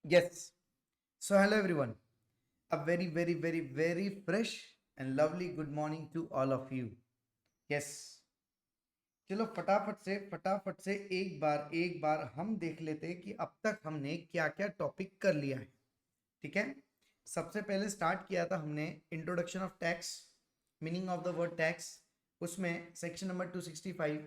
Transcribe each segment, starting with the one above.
Yes. So, hello everyone. A very, very, very, very fresh and lovely good morning to all of you. Yes. चलो फटाफट से एक बार हम देख लेते हैं कि अब तक हमने क्या क्या टॉपिक कर लिया है। ठीक है। सबसे पहले स्टार्ट किया था हमने introduction of tax, meaning of the word tax. उसमें section number 265,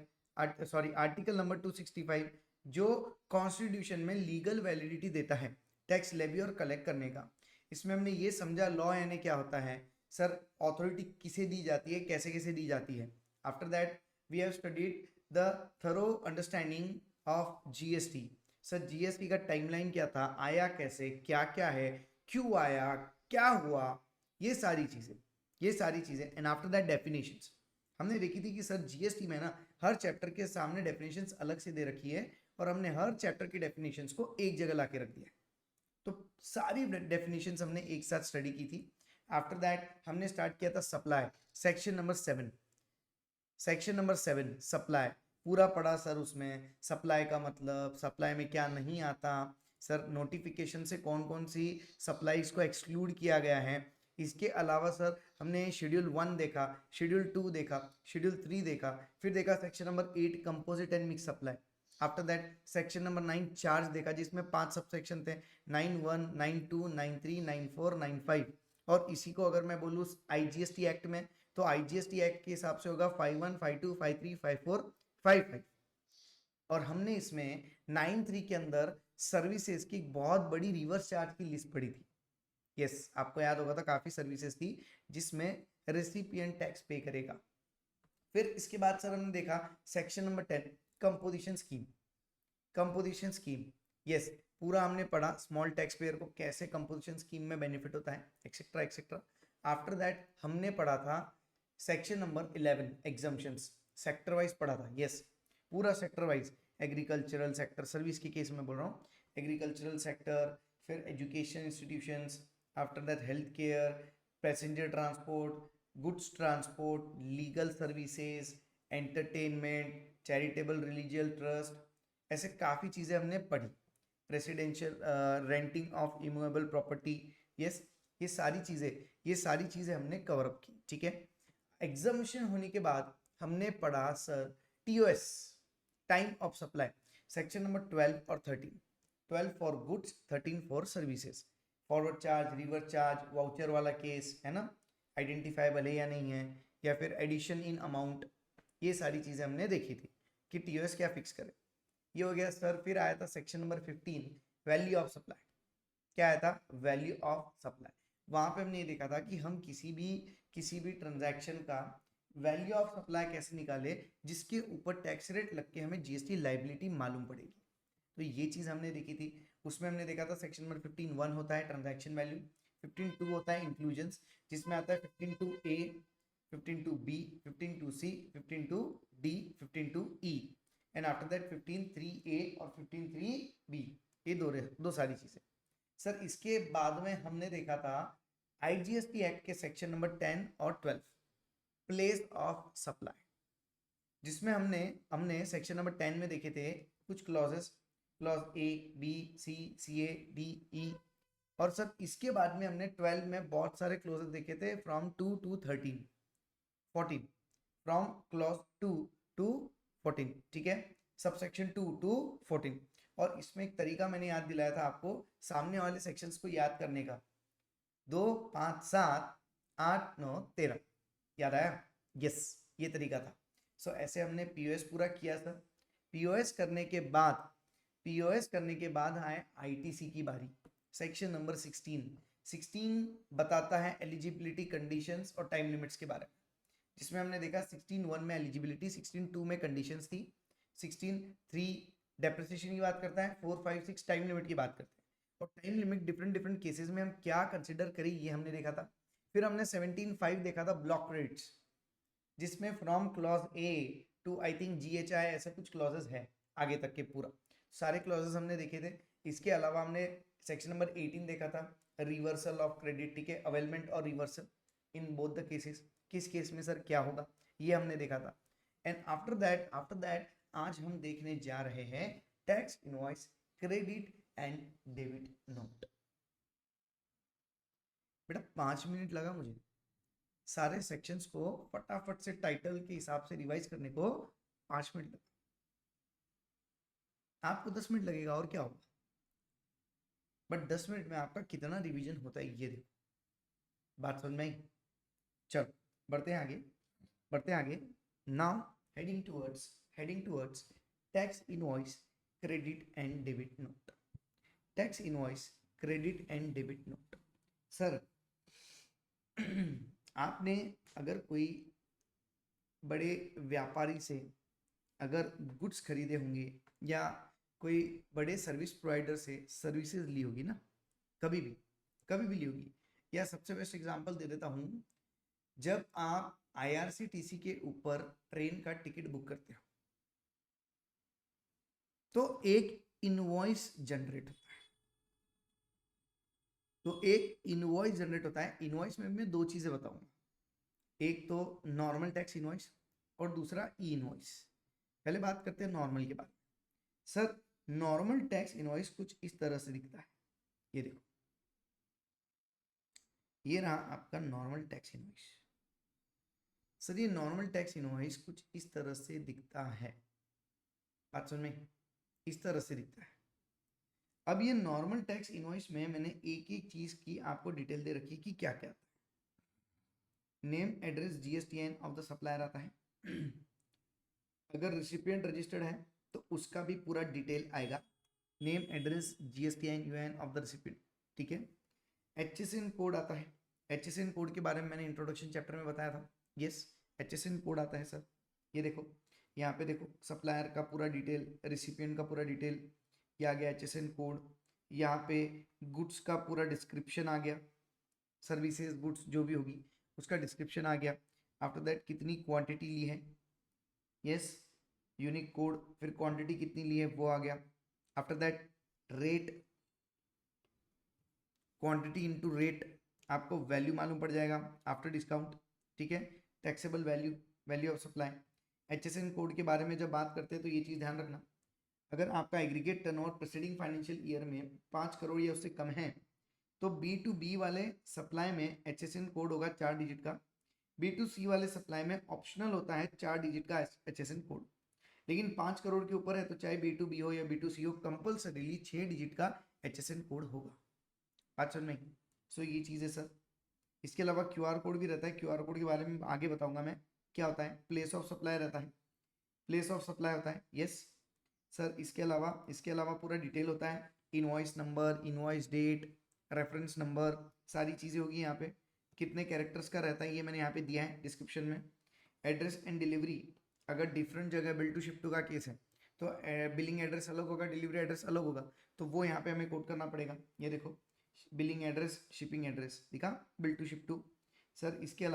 sorry article number 265 जो कॉन्स्टिट्यूशन में लीगल वैलिडिटी देता है टैक्स लेवी और कलेक्ट करने का। इसमें हमने ये समझा लॉ यानी क्या होता है, सर अथॉरिटी किसे दी जाती है, कैसे कैसे दी जाती है। After that we have studied the thorough understanding of GST. Sir GST का टाइमलाइन क्या था, आया कैसे, क्या क्या है, क्यों आया, क्या हुआ, ये सारी चीजें एंड आफ्टर दैट डेफिनेशंस हमने देखी थी कि सर जीएसटी में ना हर चैप्टर के सामने डेफिनेशंस अलग से दे रखी है और हमने हर चैप्टर की डेफिनेशंस को एक जगह ला के रख दिया है। तो सारी डेफिनेशंस हमने एक साथ स्टडी की थी। आफ्टर दैट हमने स्टार्ट किया था सप्लाई, सेक्शन नंबर 7 सप्लाई पूरा पढ़ा सर। उसमें सप्लाई का मतलब, सप्लाई में क्या नहीं आता, सर नोटिफिकेशन से कौन कौन सी सप्लाईज को एक्सक्लूड किया गया है। इसके अलावा सर हमने शेड्यूल 1 देखा, शेड्यूल 2 देखा, शेड्यूल 3 देखा, फिर देखा section number 8 composite and mix supply. After that section number 9 charge देखा जिसमें 5 सब सेक्शन थे, 9(1), 9(2), 9(3), 9(4), 9(5। और इसी को अगर मैं बोलूँ आईजीएसटी एक्ट में, तो आईजीएसटी एक्ट के हिसाब से होगा 5(1), 5(2), 5(3), 5(4), 5(5). और हमने इसमें 9(3) के अंदर सर्विसेज की बहुत बड़ी रिवर्स चार्ज की लिस्ट पड़ी थी। यस, आपको याद होगा था काफी सर्विसेज थी जिसमें रेसिपिएंट टैक्स पे करेगा। फिर इसके बाद सर हमने देखा section number 10 composition scheme. Yes, पूरा हमने पढ़ा स्मॉल टैक्स पेयर को कैसे कंपोजिशन स्कीम में बेनिफिट होता है, एक्सेट्रा एक्सेट्रा। आफ्टर दैट हमने पढ़ा था section number 11 exemptions, sector wise पढ़ा था। यस, पूरा sector wise, agricultural sector, service के केस में बोल रहा हूँ, एग्रीकल्चरल सेक्टर, फिर education institutions, after that health care, passenger transport, goods transport, legal services, entertainment, charitable religious trust, ऐसे काफ़ी चीज़ें हमने पढ़ी। Residential renting of immovable property. Yes, ये सारी चीज़ें हमने कवर अप की। ठीक है। एग्जामिशन होने के बाद हमने पढ़ा sir TOS, time of supply, section number 12 और 13। 12 for goods, 13 for services. Forward charge, reverse charge, voucher वाला केस है ना, आइडेंटिफाइबल है या नहीं है, या फिर एडिशन इन अमाउंट, ये सारी चीज़ें हमने देखी थी कि टीओएस क्या फिक्स करे। ये हो गया सर। फिर आया था section number 15 value of supply. क्या आया था, वैल्यू ऑफ सप्लाई। वहां पे हमने ये देखा था कि हम किसी भी ट्रांजैक्शन का वैल्यू ऑफ सप्लाई कैसे निकाले जिसके ऊपर टैक्स रेट लग के हमें जीएसटी लाइबिलिटी मालूम पड़ेगी। तो ये चीज हमने देखी थी। उसमें हमने देखा था सेक्शन नंबर 15(1) होता है ट्रांजैक्शन वैल्यू, 15(2) होता है इंक्लूजन्स जिसमें आता है 15(2)A, 15(2)B, 15(2)C, 15(2)D, 15(2)E and after that 15(3)A और 15(3)B। ये दो सारी चीजें। सर इसके बाद में हमने देखा था आईजीएसटी एक्ट के सेक्शन नंबर 10 और 12 प्लेस ऑफ सप्लाई, जिसमें हमने हमने सेक्शन नंबर 10 में देखे थे कुछ clauses, clause A, B, C, C, A, D, E। और सर इसके बाद में हमने 12 में बहुत सारे क्लॉजेस देखे थे from 2 to 13, 14, from clause 2 to 14। ठीक है, सब सेक्शन 2 to 14। और इसमें एक तरीका मैंने याद दिलाया था आपको सामने वाले सेक्शंस को याद करने का, 2, 5, 7, 8, 9, 13, याद आया। यस, ये तरीका था। सो ऐसे हमने पीओएस पूरा किया सर। पीओएस करने के बाद आए आईटीसी की बारी। सेक्शन नंबर 16 बताता है एलिजिबिलिटी कंडीशंस और टाइम लिमिट्स के बारे में, जिसमें हमने देखा 16(1) में एलिजिबिलिटी, 16(2) में कंडीशंस थी, 16(3) डेप्रिसिएशन की बात करता है, 4, 5, 6 टाइम लिमिट की बात करते हैं। और time limit different different cases में हम क्या कंसिडर करें ये हमने देखा था। फिर हमने 17(5) देखा था ब्लॉक रेट्स, जिसमें from clause A to I think GHI ऐसे कुछ क्लॉजेस है आगे तक के, पूरा सारे क्लॉजेस हमने देखे थे। इसके अलावा हमने सेक्शन नंबर 18 देखा था रिवर्सल ऑफ क्रेडिट। ठीक है, अवेलमेंट और reversal in both the cases, किस केस में सर क्या होगा, ये हमने देखा था। एंड आफ्टर दैट आज हम देखने जा रहे हैं tax invoice, credit and debit note. बेटा 5 मिनट लगा मुझे सारे सेक्शंस को फटाफट से टाइटल के हिसाब से रिवाइज करने को, 5 मिनट लगा। आपको 10 मिनट लगेगा और क्या होगा, बट 10 मिनट में आपका कितना रिवीजन होता है ये देखो। बात समझ में आई? चलो बढ़ते हैं आगे, बढ़ते हैं आगे। Now heading towards tax invoice credit and debit note. Tax invoice credit and debit note. Sir आपने अगर कोई बड़े व्यापारी से अगर गुड्स खरीदे होंगे या कोई बड़े सर्विस प्रोवाइडर से सर्विसेज ली होगी ना, कभी भी ली होगी। या सबसे बेस्ट एग्जांपल दे देता हूँ, जब आप IRCTC के ऊपर ट्रेन का टिकट बुक करते हो तो एक इनवॉइस जनरेट होता है। तो एक इनवॉइस जनरेट होता है। इनवॉइस में मैं 2 चीजें बताऊंगा, एक तो नॉर्मल टैक्स इनवॉइस और दूसरा ई इनवॉइस। पहले बात करते हैं नॉर्मल के बारे में। सर नॉर्मल टैक्स इनवॉइस कुछ इस तरह से दिखता है, ये देखो, ये रहा आपका नॉर्मल टैक्स इनवॉइस। सर ये नॉर्मल टैक्स इनवॉइस कुछ इस तरह से दिखता है, बात समझ में, इस तरह से दिखता है। अब ये नॉर्मल टैक्स इनवॉइस में मैंने एक एक चीज की आपको डिटेल दे रखी कि क्या क्या आता है। Name address GSTN of the supplier आता है। अगर रिसिपिएंट रजिस्टर्ड है तो उसका भी पूरा डिटेल आएगा, name address GSTN UN of the recipient, ठीक है। HSN कोड आता है। HSN कोड के बारे में मैंने इंट्रोडक्शन चैप्टर में बताया था। यस HSN कोड आता है सर, ये देखो यहाँ पे देखो, सप्लायर का पूरा डिटेल, रिसिपिएंट का पूरा डिटेल, ये आ गया HSN कोड। यहाँ पे गुड्स का पूरा डिस्क्रिप्शन आ गया, सर्विसेज गुड्स जो भी होगी उसका डिस्क्रिप्शन आ गया। आफ्टर दैट कितनी क्वांटिटी ली है, यस यूनिक कोड, फिर क्वांटिटी कितनी ली है वो आ गया। After that rate, quantity into rate, आपको वैल्यू मालूम पड़ जाएगा आफ्टर डिस्काउंट, ठीक है। Taxable value, value of supply. HSN code के बारे में जब बात करते हैं तो ये चीज़ ध्यान रखना, अगर आपका aggregate turnover preceding financial year में 5 करोड़ या उससे कम है तो B2B वाले सप्लाई में HSN कोड होगा 4 डिजिट का। B2C वाले सप्लाई में ऑप्शनल होता है 4 डिजिट का HSN कोड। लेकिन 5 करोड़ के ऊपर है तो चाहे B2B हो या B2C हो, कंपल्सरीली 6 डिजिट का HSN कोड होगा। बात समझ में? सो ये चीज़ है सर। इसके अलावा QR कोड भी रहता है, QR कोड के बारे में आगे बताऊंगा मैं क्या होता है। प्लेस ऑफ सप्लाई रहता है, प्लेस ऑफ सप्लाई होता है, यस सर। इसके अलावा पूरा डिटेल होता है, invoice number, invoice date, reference number, सारी चीज़ें होगी यहाँ पे। कितने कैरेक्टर्स का रहता है ये मैंने यहाँ पे दिया है डिस्क्रिप्शन में। एड्रेस एंड डिलीवरी, अगर डिफरेंट जगह बिल टू शिप टू का केस है तो बिलिंग एड्रेस अलग होगा, डिलीवरी एड्रेस अलग होगा, तो वो यहाँ पे हमें कोड करना पड़ेगा। ये देखो बिलिंग एड्रेस, शिपिंग एड्रेस दिखा, bill to ship to. Sir इसके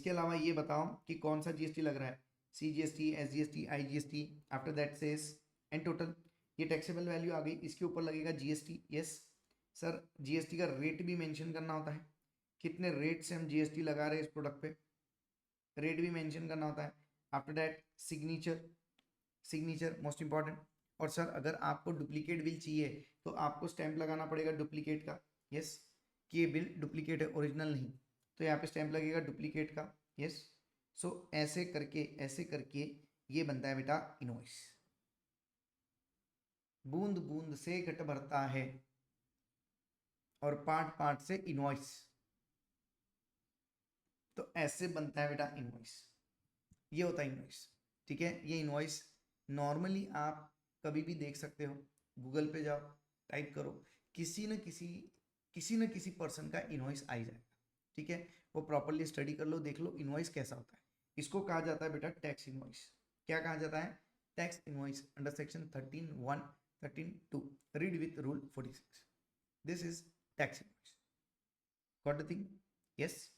अलावा ये बताओ कि कौन सा GST लग रहा है, CGST, SGST, IGST। After that cess and total, ये टैक्सेबल वैल्यू आ गई, इसके ऊपर लगेगा GST। यस सर GST का रेट भी मेंशन करना होता है, कितने रेट से हम GST लगा रहे हैं इस प्रोडक्ट पे, रेट भी मेंशन करना होता है। After that signature, signature most important. और सर अगर आपको डुप्लीकेट बिल चाहिए तो आपको स्टैंप लगाना पड़ेगा डुप्लीकेट का, यस कि ये बिल डुप्लीकेट है, ओरिजिनल नहीं, तो यहाँ पे स्टैंप लगेगा डुप्लीकेट का, यस। सो ऐसे करके ये बनता है बेटा इनवॉइस। बूंद बूंद से घट भरता है और पार्ट पार्ट से इनवॉइस, तो ऐसे बनता है बेटा इनवॉइस, ये होता है इनवॉइस, ठीक है। ये इनवॉइस नॉर्मली आप कभी भी देख सकते हो, गूगल पे जाओ, टाइप करो, किसी न किसी पर्सन का इनवॉइस आ ही जाएगा, ठीक है। वो प्रॉपरली स्टडी कर लो, देख लो इनवॉइस कैसा होता है। इसको कहा जाता है बेटा टैक्स इनवॉइस। क्या कहा जाता है? Tax invoice under section 13(1), 13(2), read with rule 46। This is tax invoice, got the thing? Yes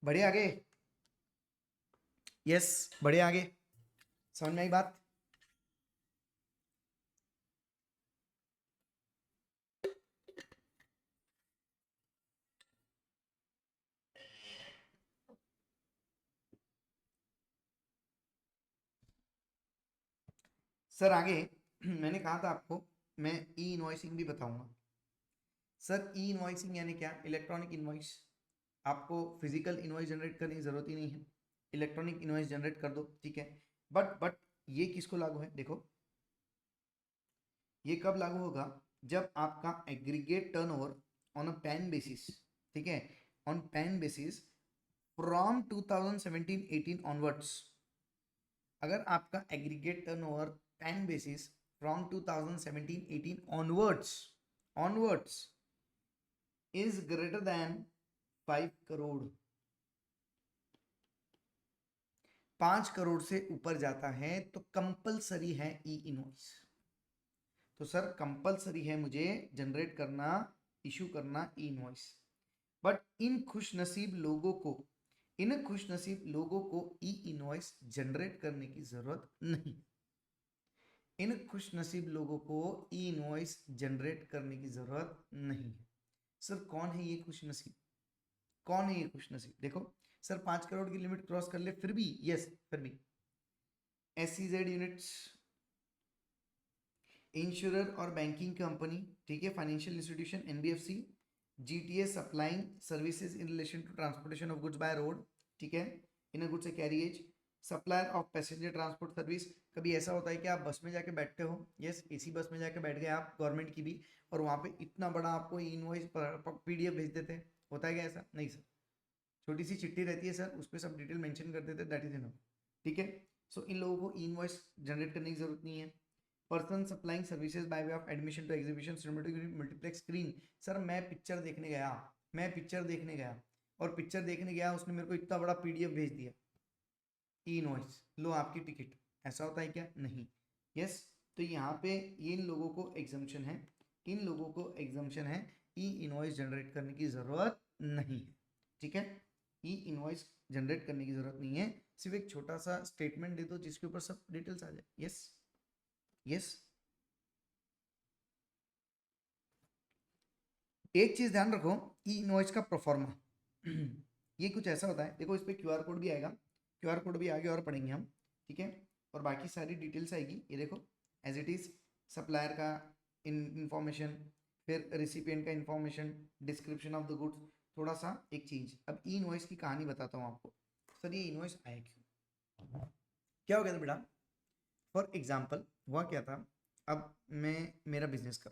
बढ़े आगे, यस बढ़े आगे, समझ में आई बात? सर आगे मैंने कहा था आपको मैं ई इनवॉइसिंग भी बताऊंगा। सर ई इनवॉइसिंग यानी क्या? Electronic invoice. आपको फिजिकल इनवॉइस जनरेट करने की जरूरत ही नहीं है, इलेक्ट्रॉनिक इनवॉइस जनरेट कर दो, ठीक है। बट ये किसको लागू है? देखो ये कब लागू होगा? जब आपका aggregate turnover on a pan basis, ठीक है, on pan basis from 2017-18 onwards, अगर आपका aggregate turnover pan basis from 2017-18 onwards is greater than 5 crore, 5 crore से ऊपर जाता है तो कंपलसरी है ई इनवॉइस। तो सर कंपलसरी है मुझे जनरेट करना, इशू करना ई इनवॉइस। बट इन खुशनसीब लोगों को ई इनवॉइस जनरेट करने की जरूरत नहीं। इन खुशनसीब लोगों को ई इनवॉइस जनरेट करने की जरूरत नहीं है। सर कौन है ये खुशनसीब? कौन है ये खुशनसीब? देखो सर 5 करोड़ की लिमिट क्रॉस कर ले फिर भी, यस फिर भी SEZ यूनिट्स, इंश्योरर और बैंकिंग कंपनी, ठीक है, financial institution NBFC, GTS supplying services in relation to transportation of goods by road, ठीक है, in goods a carriage, supplier of passenger transport service. कभी ऐसा होता है कि आप बस में जाके बैठते हो, यस AC बस में जाके बैठ गए आप गवर्नमेंट की भी, और वहाँ पे इतना बड़ा आपको इनवॉइस PDF भेज देते हैं, होता है क्या ऐसा? नहीं सर, छोटी सी चिट्ठी रहती है सर, उस पर सब डिटेल मेंशन कर देते हैं, दैट इज इनफ, ठीक है। सो इन लोगों को इनवॉइस जनरेट करने की जरूरत नहीं है। Person supplying services by way of admission to exhibition cinematography multiplex screen. Sir मैं पिक्चर देखने गया और पिक्चर देखने गया, उसने मेरे को इतना बड़ा PDF भेज दिया, ई इनवॉइस लो आपकी टिकट, ऐसा होता है क्या? नहीं। यस, तो यहाँ पे इन लोगों को एग्जम्पशन है, ई इनवॉइस जनरेट करने की जरूरत नहीं है, ठीक है। ई इनवॉइस जनरेट करने की जरूरत नहीं है, सिर्फ एक छोटा सा स्टेटमेंट दे दो जिसके ऊपर सब डिटेल्स आ जाए। Yes yes. एक चीज ध्यान रखो, ई इनवॉइस का प्रोफॉर्मा ये कुछ ऐसा होता है, देखो इस पे QR कोड भी आएगा, QR कोड भी आगे और पढ़ेंगे हम, ठीक है, और बाकी सारी डिटेल्स आएगी। ये देखो एज इट इज सप्लायर का इंफॉर्मेशन, फिर रिसिपिएंट का information, description of the goods. थोड़ा सा एक चीज, अब ई इनवॉइस की कहानी बताता हूँ आपको। सर ये इनवॉइस आया क्यों? क्या हो गया था बेटा? फॉर एग्जाम्पल हुआ क्या था, अब मैं मेरा बिजनेस कर,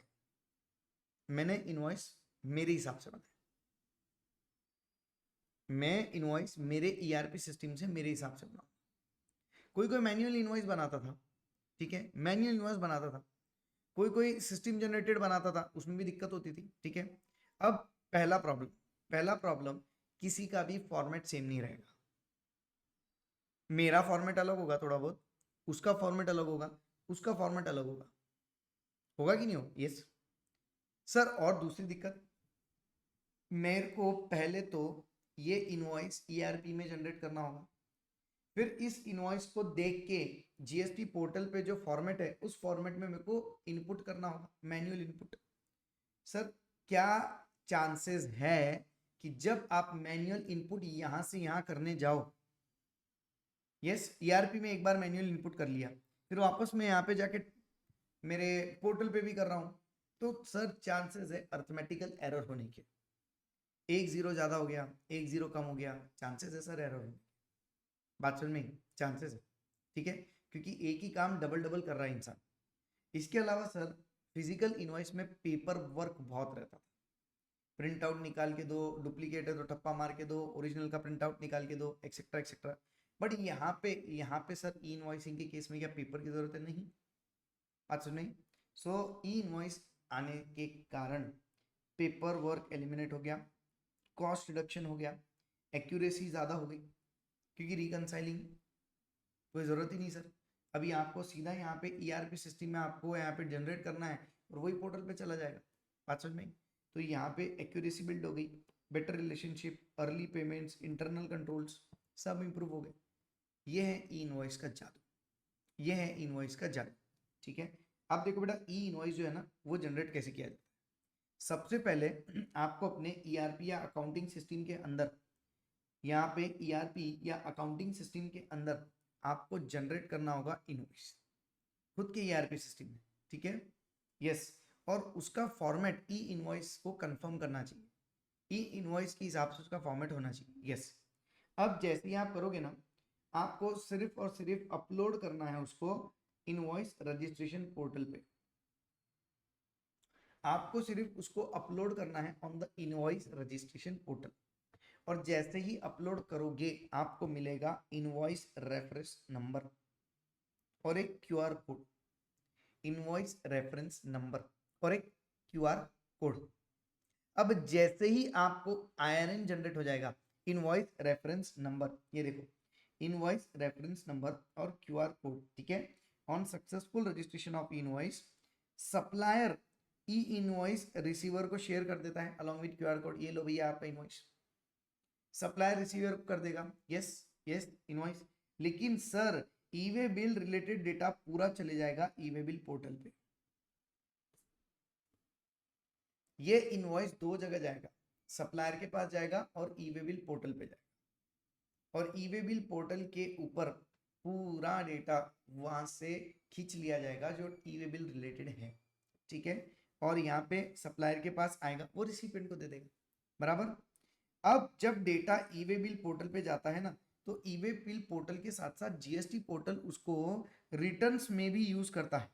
मैंने इनवॉइस मेरे हिसाब से बनाया, मैं इनवॉइस मेरे ERP सिस्टम से मेरे हिसाब से बनाऊँ। कोई मैन्युअल इनवॉइस बनाता था, ठीक है, मैन्युअल इनवॉइस बनाता था, कोई सिस्टम जनरेटेड बनाता था, उसमें भी दिक्कत होती थी, ठीक है। अब पहला प्रॉब्लम किसी का भी फॉर्मेट सेम नहीं रहेगा। मेरा फॉर्मेट अलग होगा थोड़ा बहुत, उसका फॉर्मेट अलग होगा, उसका फॉर्मेट अलग होगा, होगा कि नहीं होगा? Yes sir. और दूसरी दिक्कत, मेरे को पहले तो ये इनवॉइस ERP में जनरेट करना होगा, फिर इस इनवॉइस को देख के GST पोर्टल पे जो फॉर्मेट है उस फॉर्मेट में मेरे को इनपुट करना होगा, मैन्युअल इनपुट। सर क्या चांसेस है कि जब आप मैन्युअल इनपुट यहां से यहां करने जाओ, यस ERP में एक बार मैन्युअल इनपुट कर लिया, फिर वापस मैं यहाँ पे जाके मेरे पोर्टल पे भी कर रहा हूँ, तो सर चांसेस है अर्थमेटिकल एरर होने के, एक जीरो ज्यादा हो गया, एक जीरो कम हो गया, चांसेस है सर एरर होने। बात समझ में? चांसेस है, ठीक है, क्योंकि एक ही काम डबल डबल कर रहा है इंसान। इसके अलावा सर फिजिकल इनवॉइस में पेपर वर्क बहुत रहता था, प्रिंट आउट निकाल के दो, डुप्लीकेट है तो ठप्पा मार के दो, ओरिजिनल का प्रिंट आउट निकाल के दो, एक्सेट्रा एक्सेट्रा। बट यहाँ पे सर ई इनवॉइसिंग के केस में क्या पेपर की जरूरत है? नहीं। बात सुन नहीं। सो ई इनवॉइस आने के कारण पेपर वर्क एलिमिनेट हो गया, कॉस्ट रिडक्शन हो गया, एक्यूरेसी ज़्यादा हो गई, क्योंकि रिकनसाइलिंग कोई ज़रूरत ही नहीं सर। अभी आपको सीधा यहाँ पे ERP सिस्टम में आपको यहाँ पे जनरेट करना है और वही पोर्टल पे चला जाएगा। बात समझ में? तो यहाँ पे एक्यूरेसी बिल्ड हो गई, better relationship, early payments, internal controls सब इंप्रूव हो गए। ये है ई इनवॉइस का जादू, ये है इनवॉइस का जादू, ठीक है। अब देखो बेटा ई इनवॉइस जो है ना वो जनरेट कैसे किया जाता है। सबसे पहले आपको अपने ERP या अकाउंटिंग सिस्टम के अंदर, यहाँ पे ERP या अकाउंटिंग सिस्टम के अंदर आपको जनरेट करना होगा इनवॉइस। खुद के ईआरपी सिस्टम में, ठीक है, यस। और उसका फॉर्मेट ई इनवॉइस को कंफर्म करना चाहिए, ई इनवॉइस के हिसाब से उसका फॉर्मेट होना चाहिए, यस। अब जैसे ही आप करोगे ना, आपको सिर्फ और सिर्फ अपलोड करना है उसको इनवॉइस रजिस्ट्रेशन पोर्टल पे, आपको सिर्फ उसको अपलोड करना है on the invoice registration portal. और जैसे ही अपलोड करोगे आपको मिलेगा इनवॉइस रेफरेंस नंबर और एक QR code, invoice reference number और एक क्यूआर कोड। अब जैसे ही आपको आईआरएन जनरेट हो जाएगा, इनवॉइस रेफरेंस नंबर, ये देखो इनवॉइस रेफरेंस नंबर और क्यूआर कोड, ठीक है। On successful registration of invoice, supplier E invoice receiver को शेयर कर देता है अलॉन्ग विद क्यूआर कोड। ये लो भैया आपका इनवॉइस, सप्लायर रिसीवर को कर देगा, यस यस इनवॉइस। लेकिन सर ई वे बिल रिलेटेड डेटा पूरा चले जाएगा ई वे बिल पोर्टल पे। ये इनवॉइस दो जगह जाएगा, सप्लायर के पास जाएगा और ई वे बिल पोर्टल पे जाएगा। और ई वे बिल पोर्टल के ऊपर पूरा डेटा वहां से खींच लिया जाएगा जो ई वे बिल रिलेटेड है, ठीक है। और यहाँ पे सप्लायर के पास आएगा, वो रिसिपिएंट को दे देगा, बराबर। अब जब डेटा ई वे बिल पोर्टल पे जाता है ना, तो ई वे बिल पोर्टल के साथ साथ जीएसटी पोर्टल उसको रिटर्न्स में भी यूज करता है।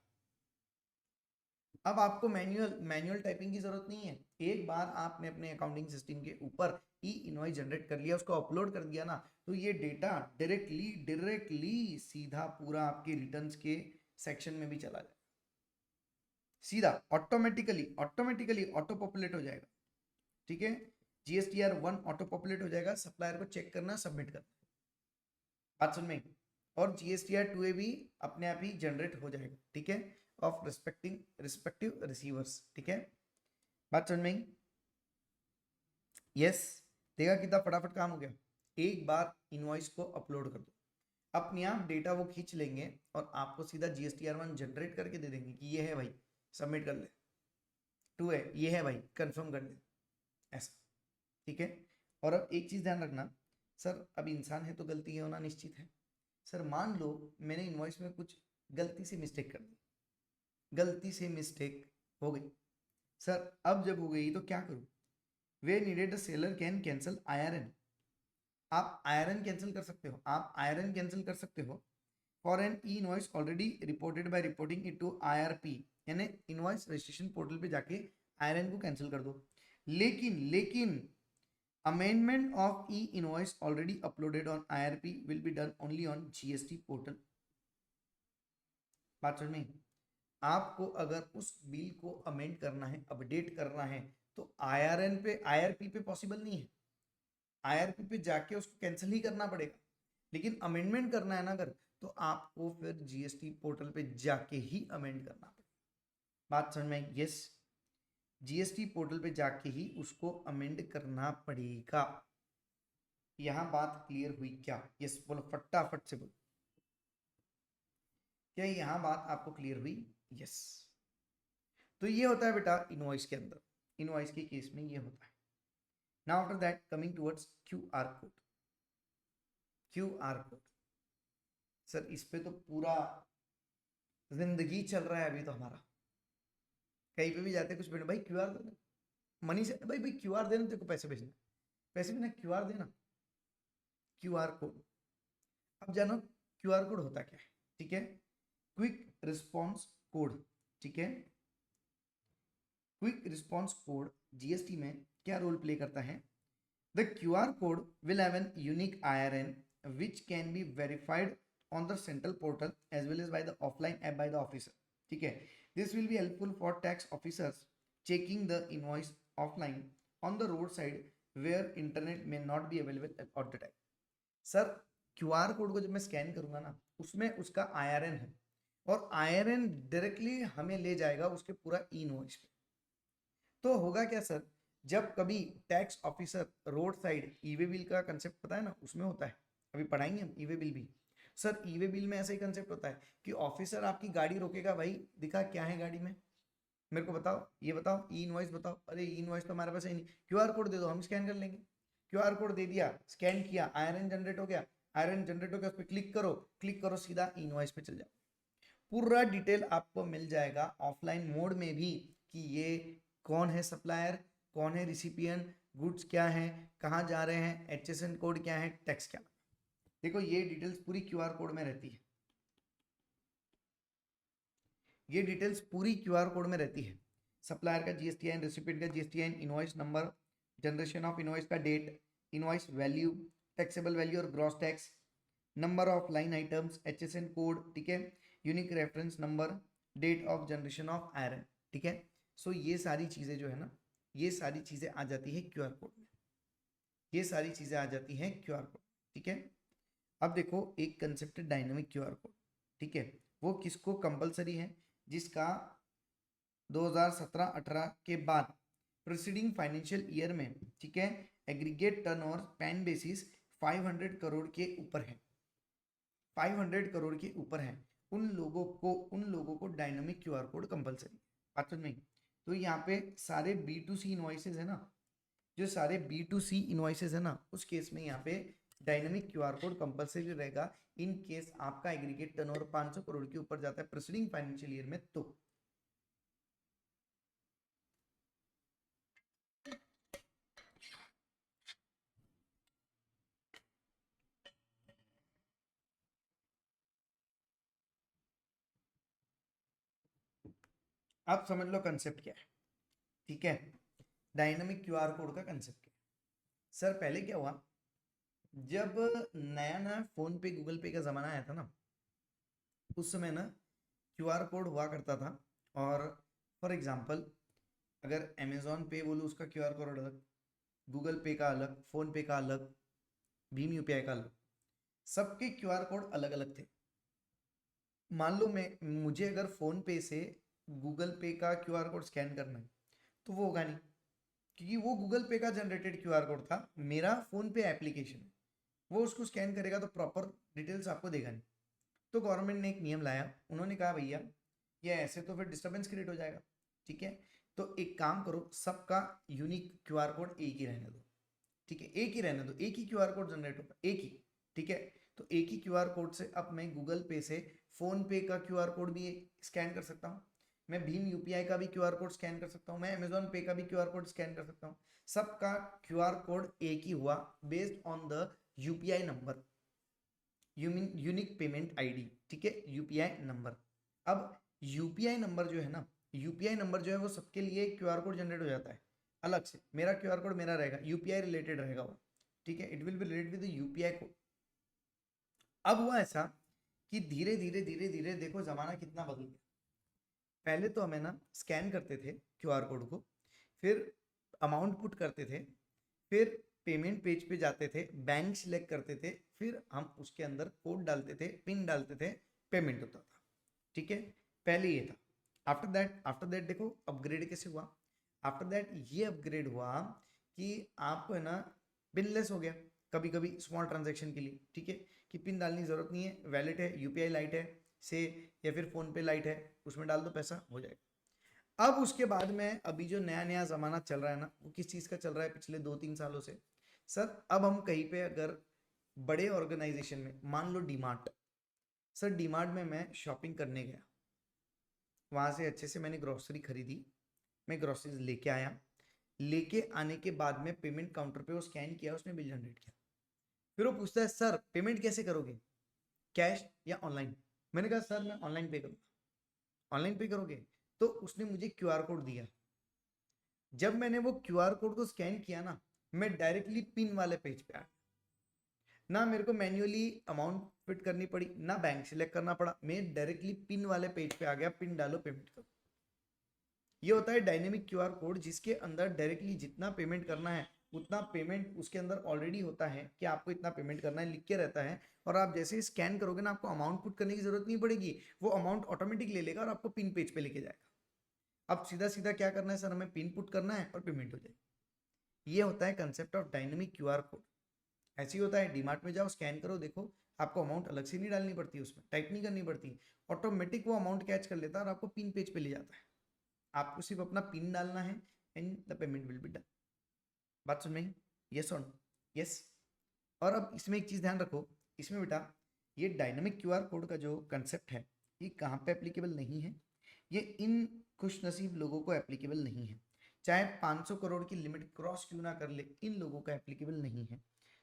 अब आपको मैनुअल टाइपिंग की जरूरत नहीं है। एक बार आपने अपने अकाउंटिंग सिस्टम के ऊपर ई इनवॉइस जनरेट कर लिया, उसको अपलोड कर दिया ना, तो ये डेटा डायरेक्टली सीधा पूरा आपके रिटर्न्स के सेक्शन में भी चला जाएगा, सीधा ऑटोमेटिकली ऑटो पॉपुलेट हो जाएगा, ठीक है। जीएसटीआर 1 ऑटो पॉपुलेट हो जाएगा, सप्लायर को चेक करना, सबमिट करना, बात समझ में। और जीएसटीआर 2A भी अपने आप ही जनरेट हो जाएगा, ठीक है, ऑफ रिस्पेक्टिव रिसीवर्स, ठीक है, बात समझ में। यस, देखा कितना फटाफट काम हो गया। एक बार इनवॉइस को अपलोड कर दो, अपने आप डेटा वो खींच लेंगे और आपको सीधा जीएसटीआर 1 जनरेट करके दे देंगे कि ये है भाई, सबमिट कर ले, 2 है ये है भाई, कंफर्म कर दे, ऐसा, ठीक है। और अब एक चीज ध्यान रखना सर, अब इंसान है तो गलती होना निश्चित है। सर मान लो मैंने इनवॉइस में कुछ गलती से मिस्टेक कर दी, गलती से मिस्टेक हो गई, सर अब जब हो गई तो क्या करूं? We needed the seller can cancel IRN, आप आईआरएन कैंसिल कर सकते हो, आप आईआरएन कैंसिल कर सकते हो for an e invoice already reported by reporting it to IRP, यानी इनवॉइस रजिस्ट्रेशन पोर्टल पे जाके आईआरएन को कैंसिल कर दो। लेकिन amendment of e-invoice already uploaded on IRP will be done only on GST portal। बात समझ में? आपको अगर उस बिल को अमेंड करना है, अपडेट करना है, तो आईआरएन पे, आईआरपी पे पॉसिबल नहीं है, आईआरपी पे जाके उसको कैंसिल ही करना पड़ेगा। लेकिन अमेंडमेंट करना है ना अगर, तो आपको फिर जीएसटी पोर्टल पे जाके ही अमेंड करना पड़ेगा। बात समझ में? यस, जीएसटी पोर्टल पे जाके ही उसको अमेंड करना पड़ेगा। यहां बात क्लियर हुई क्या? यस बोलो, फटाफट से बोलो, क्या यहां बात आपको क्लियर हुई? यस। तो ये होता है बेटा इनवॉइस के अंदर, इनवॉइस के केस में ये होता है। Now after that coming towards QR code. QR code sir इस पे तो पूरा जिंदगी चल रहा है अभी तो हमारा, कहीं पे भी जाते कुछ भाई क्यूआर देना, मनी से भाई क्यूआर देना, तेरे को पैसे भेजना, पैसे भी ना क्यूआर देना, क्यूआर कोड। अब जानो क्यूआर कोड होता क्या है, ठीक है। क्विक रिस्पॉन्स कोड, ठीक है। क्विक रिस्पॉन्स कोड जीएसटी में क्या रोल प्ले करता है? The QR code will have an unique IRN which can be verified on the central portal as well as by the offline app by the officer, ठीक है। This will be helpful for tax officers checking the invoice offline on the roadside where internet may not be available at the time। Sir QR code को जब मैं scan करूंगा ना, उसमें उसका IRN है और आईआरएन डायरेक्टली हमें ले जाएगा उसके पूरा ई इनवॉइस पे। तो होगा क्या सर, जब कभी tax officer road side e-way bill का कंसेप्ट पता है ना, उसमें होता है, अभी पढ़ाएंगे हम ईवे बिल भी। सर ईवे बिल में ऐसा ही कंसेप्ट होता है कि ऑफिसर आपकी गाड़ी रोकेगा, भाई दिखा क्या है गाड़ी में, मेरे को बताओ, ये बताओ ई इनवॉइस बताओ, अरे ई इनवॉइस तो हमारे पास है नहीं, क्यूआर कोड दे दो हम स्कैन कर लेंगे। क्यूआर कोड दे दिया, स्कैन किया, आईआरएन जनरेट हो गया, आईआरएन जनरेट हो गया, उस पर क्लिक करो, क्लिक करो सीधा ई इनवॉइस पे चल जाओ। पूरा डिटेल आपको मिल जाएगा ऑफलाइन मोड में भी कि ये कौन है सप्लायर, कौन है रिसिपिएंट, गुड्स क्या है, कहाँ जा रहे हैं, HSN कोड क्या है, टैक्स क्या। देखो ये डिटेल्स पूरी QR कोड में रहती है, ये डिटेल्स पूरी QR कोड में रहती है। सप्लायर का GSTN, रेसिपिएंट का GSTN, invoice number, generation of invoice का date, invoice value, taxable value और gross tax, number of line items, HSN code, ठीक है, unique reference number, date of generation of IRN, ठीक है। सो ये सारी चीज़ें जो है ना, ये सारी चीज़ें आ जाती है QR कोड में, ये सारी चीज़ें आ जाती हैं QR कोड, ठीक है। अब देखो एक कंसेप्ट है डायनामिक QR कोड, ठीक है। वो किसको कंपलसरी है, जिसका 2017-18 के बाद प्रीसीडिंग फाइनेंशियल ईयर में, ठीक है, aggregate turnover pan basis 500 crore के ऊपर है, 500 करोड़ के ऊपर है, उन लोगों को डायनामिक QR कोड कंपलसरी। बात समझ में? तो यहाँ पे सारे B2C इनवॉइसेज है ना, जो सारे B2C इनवॉइसेज है ना, उस केस में यहाँ पे डायनामिक QR कोड कंपलसरी रहेगा इन केस आपका एग्रीगेट टर्नओवर 500 करोड़ के ऊपर जाता है प्रीसीडिंग फाइनेंशियल ईयर में। तो आप समझ लो कंसेप्ट क्या है, ठीक है। डायनामिक QR कोड का कंसेप्ट क्या है सर? पहले क्या हुआ, जब नया नया फोन पे गूगल पे का जमाना आया था ना, उस समय ना QR कोड हुआ करता था। और फॉर एग्जांपल अगर अमेजोन पे बोलो उसका QR कोड अलग, गूगल पे का अलग, फोन पे का अलग, भीम UPI का अलग, सबके QR कोड अलग अलग थे। मान लो मैं मुझे अगर फोन पे से गूगल पे का QR कोड स्कैन करना है तो वो होगा नहीं, क्योंकि वो गूगल पे का जनरेटेड QR कोड था, मेरा फोन पे एप्लीकेशन है, वो उसको स्कैन करेगा तो प्रॉपर डिटेल्स आपको देगा नहीं। तो गवर्नमेंट ने एक नियम लाया, उन्होंने कहा भैया ये ऐसे तो फिर डिस्टर्बेंस क्रिएट हो जाएगा, ठीक है। तो एक काम करो, सबका यूनिक QR कोड एक ही रहने दो, ठीक है, एक ही रहने दो, एक ही QR कोड जनरेट होगा, एक ही, ठीक है। तो एक ही QR कोड से अब मैं गूगल पे से फोन पे का QR कोड भी स्कैन कर सकता हूँ, मैं भीम UPI का भी QR कोड स्कैन कर सकता हूँ, मैं अमेजोन पे का भी QR कोड स्कैन कर सकता हूँ। सबका QR कोड एक ही हुआ based on the UPI number, unique payment ID, ठीक है, UPI नंबर। अब UPI नंबर जो है ना, UPI नंबर जो है वो सबके लिए QR कोड जनरेट हो जाता है अलग से। मेरा QR कोड मेरा रहेगा, UPI रिलेटेड रहेगा वो, ठीक है, it will be related with UPI code. अब हुआ ऐसा कि धीरे धीरे धीरे धीरे देखो जमाना कितना बदल गया। पहले तो हमें ना स्कैन करते थे QR कोड को, फिर अमाउंट पुट करते थे, फिर पेमेंट पेज पे जाते थे, बैंक सिलेक्ट करते थे, फिर हम उसके अंदर कोड डालते थे, पिन डालते थे, पेमेंट होता था, ठीक है। पहले ये था। आफ्टर दैट देखो अपग्रेड कैसे हुआ। आफ्टर दैट ये अपग्रेड हुआ कि आपको है ना पिनलेस हो गया कभी कभी स्मॉल ट्रांजेक्शन के लिए, ठीक है, कि पिन डालने की जरूरत नहीं है, वैलेट है, UPI लाइट है से, या फिर फोन पे लाइट है, उसमें डाल दो पैसा हो जाएगा। अब उसके बाद में अभी जो नया नया जमाना चल रहा है ना, वो किस चीज का चल रहा है पिछले 2-3 सालों से सर? अब हम कहीं पे अगर बड़े ऑर्गेनाइजेशन में, मान लो डीमार्ट, सर डीमार्ट में मैं शॉपिंग करने गया, वहां से अच्छे से मैंने ग्रोसरी खरीदी, मैं ग्रोसरीज लेके आया, लेके आने के बाद में पेमेंट काउंटर पे वो स्कैन किया, उसने बिल जनरेट किया, फिर वो पूछता है सर पेमेंट कैसे करोगे, कैश या ऑनलाइन? मैंने कहा सर मैं ऑनलाइन पे करूँगा। ऑनलाइन पे करोगे? तो उसने मुझे QR कोड दिया। जब मैंने वो QR कोड को स्कैन किया ना, मैं डायरेक्टली पिन वाले पेज पे आ गया, ना मेरे को मैन्युअली अमाउंट फिट करनी पड़ी, ना बैंक सिलेक्ट करना पड़ा, मैं डायरेक्टली पिन वाले पेज पे आ गया, पिन डालो पेमेंट करो। ये होता है डायनेमिक QR कोड, जिसके अंदर डायरेक्टली जितना पेमेंट करना है उतना पेमेंट उसके अंदर ऑलरेडी होता है कि आपको इतना पेमेंट करना है, लिख के रहता है। और आप जैसे ही स्कैन करोगे ना, आपको अमाउंट पुट करने की जरूरत नहीं पड़ेगी, वो अमाउंट ऑटोमेटिक ले लेगा और आपको पिन पेज पे लेके जाएगा। अब सीधा सीधा क्या करना है सर, हमें पिन पुट करना है और पेमेंट हो जाएगी। ये होता है concept of dynamic QR code. ऐसे ही होता है, डीमार्ट में जाओ, स्कैन करो, देखो आपको अमाउंट अलग से नहीं डालनी पड़ती, उसमें टाइप नहीं करनी पड़ती, ऑटोमेटिक वो अमाउंट कैच कर लेता है और आपको पिन पेज पे ले जाता है। आपको सिर्फ अपना पिन डालना है and the payment will be done. बात सुन में? यस और यस। और अब इसमें एक चीज ध्यान रखो, इसमें बेटा ये डायनामिक QR कोड का जो कंसेप्ट है ये कहाँ पे एप्लीकेबल नहीं है? ये इन खुशनसीब लोगों को एप्लीकेबल नहीं है, चाहे 500 करोड़ की लिमिट क्रॉस क्यों ना कर ले, इन लोगों का एप्लीकेबल नहीं है।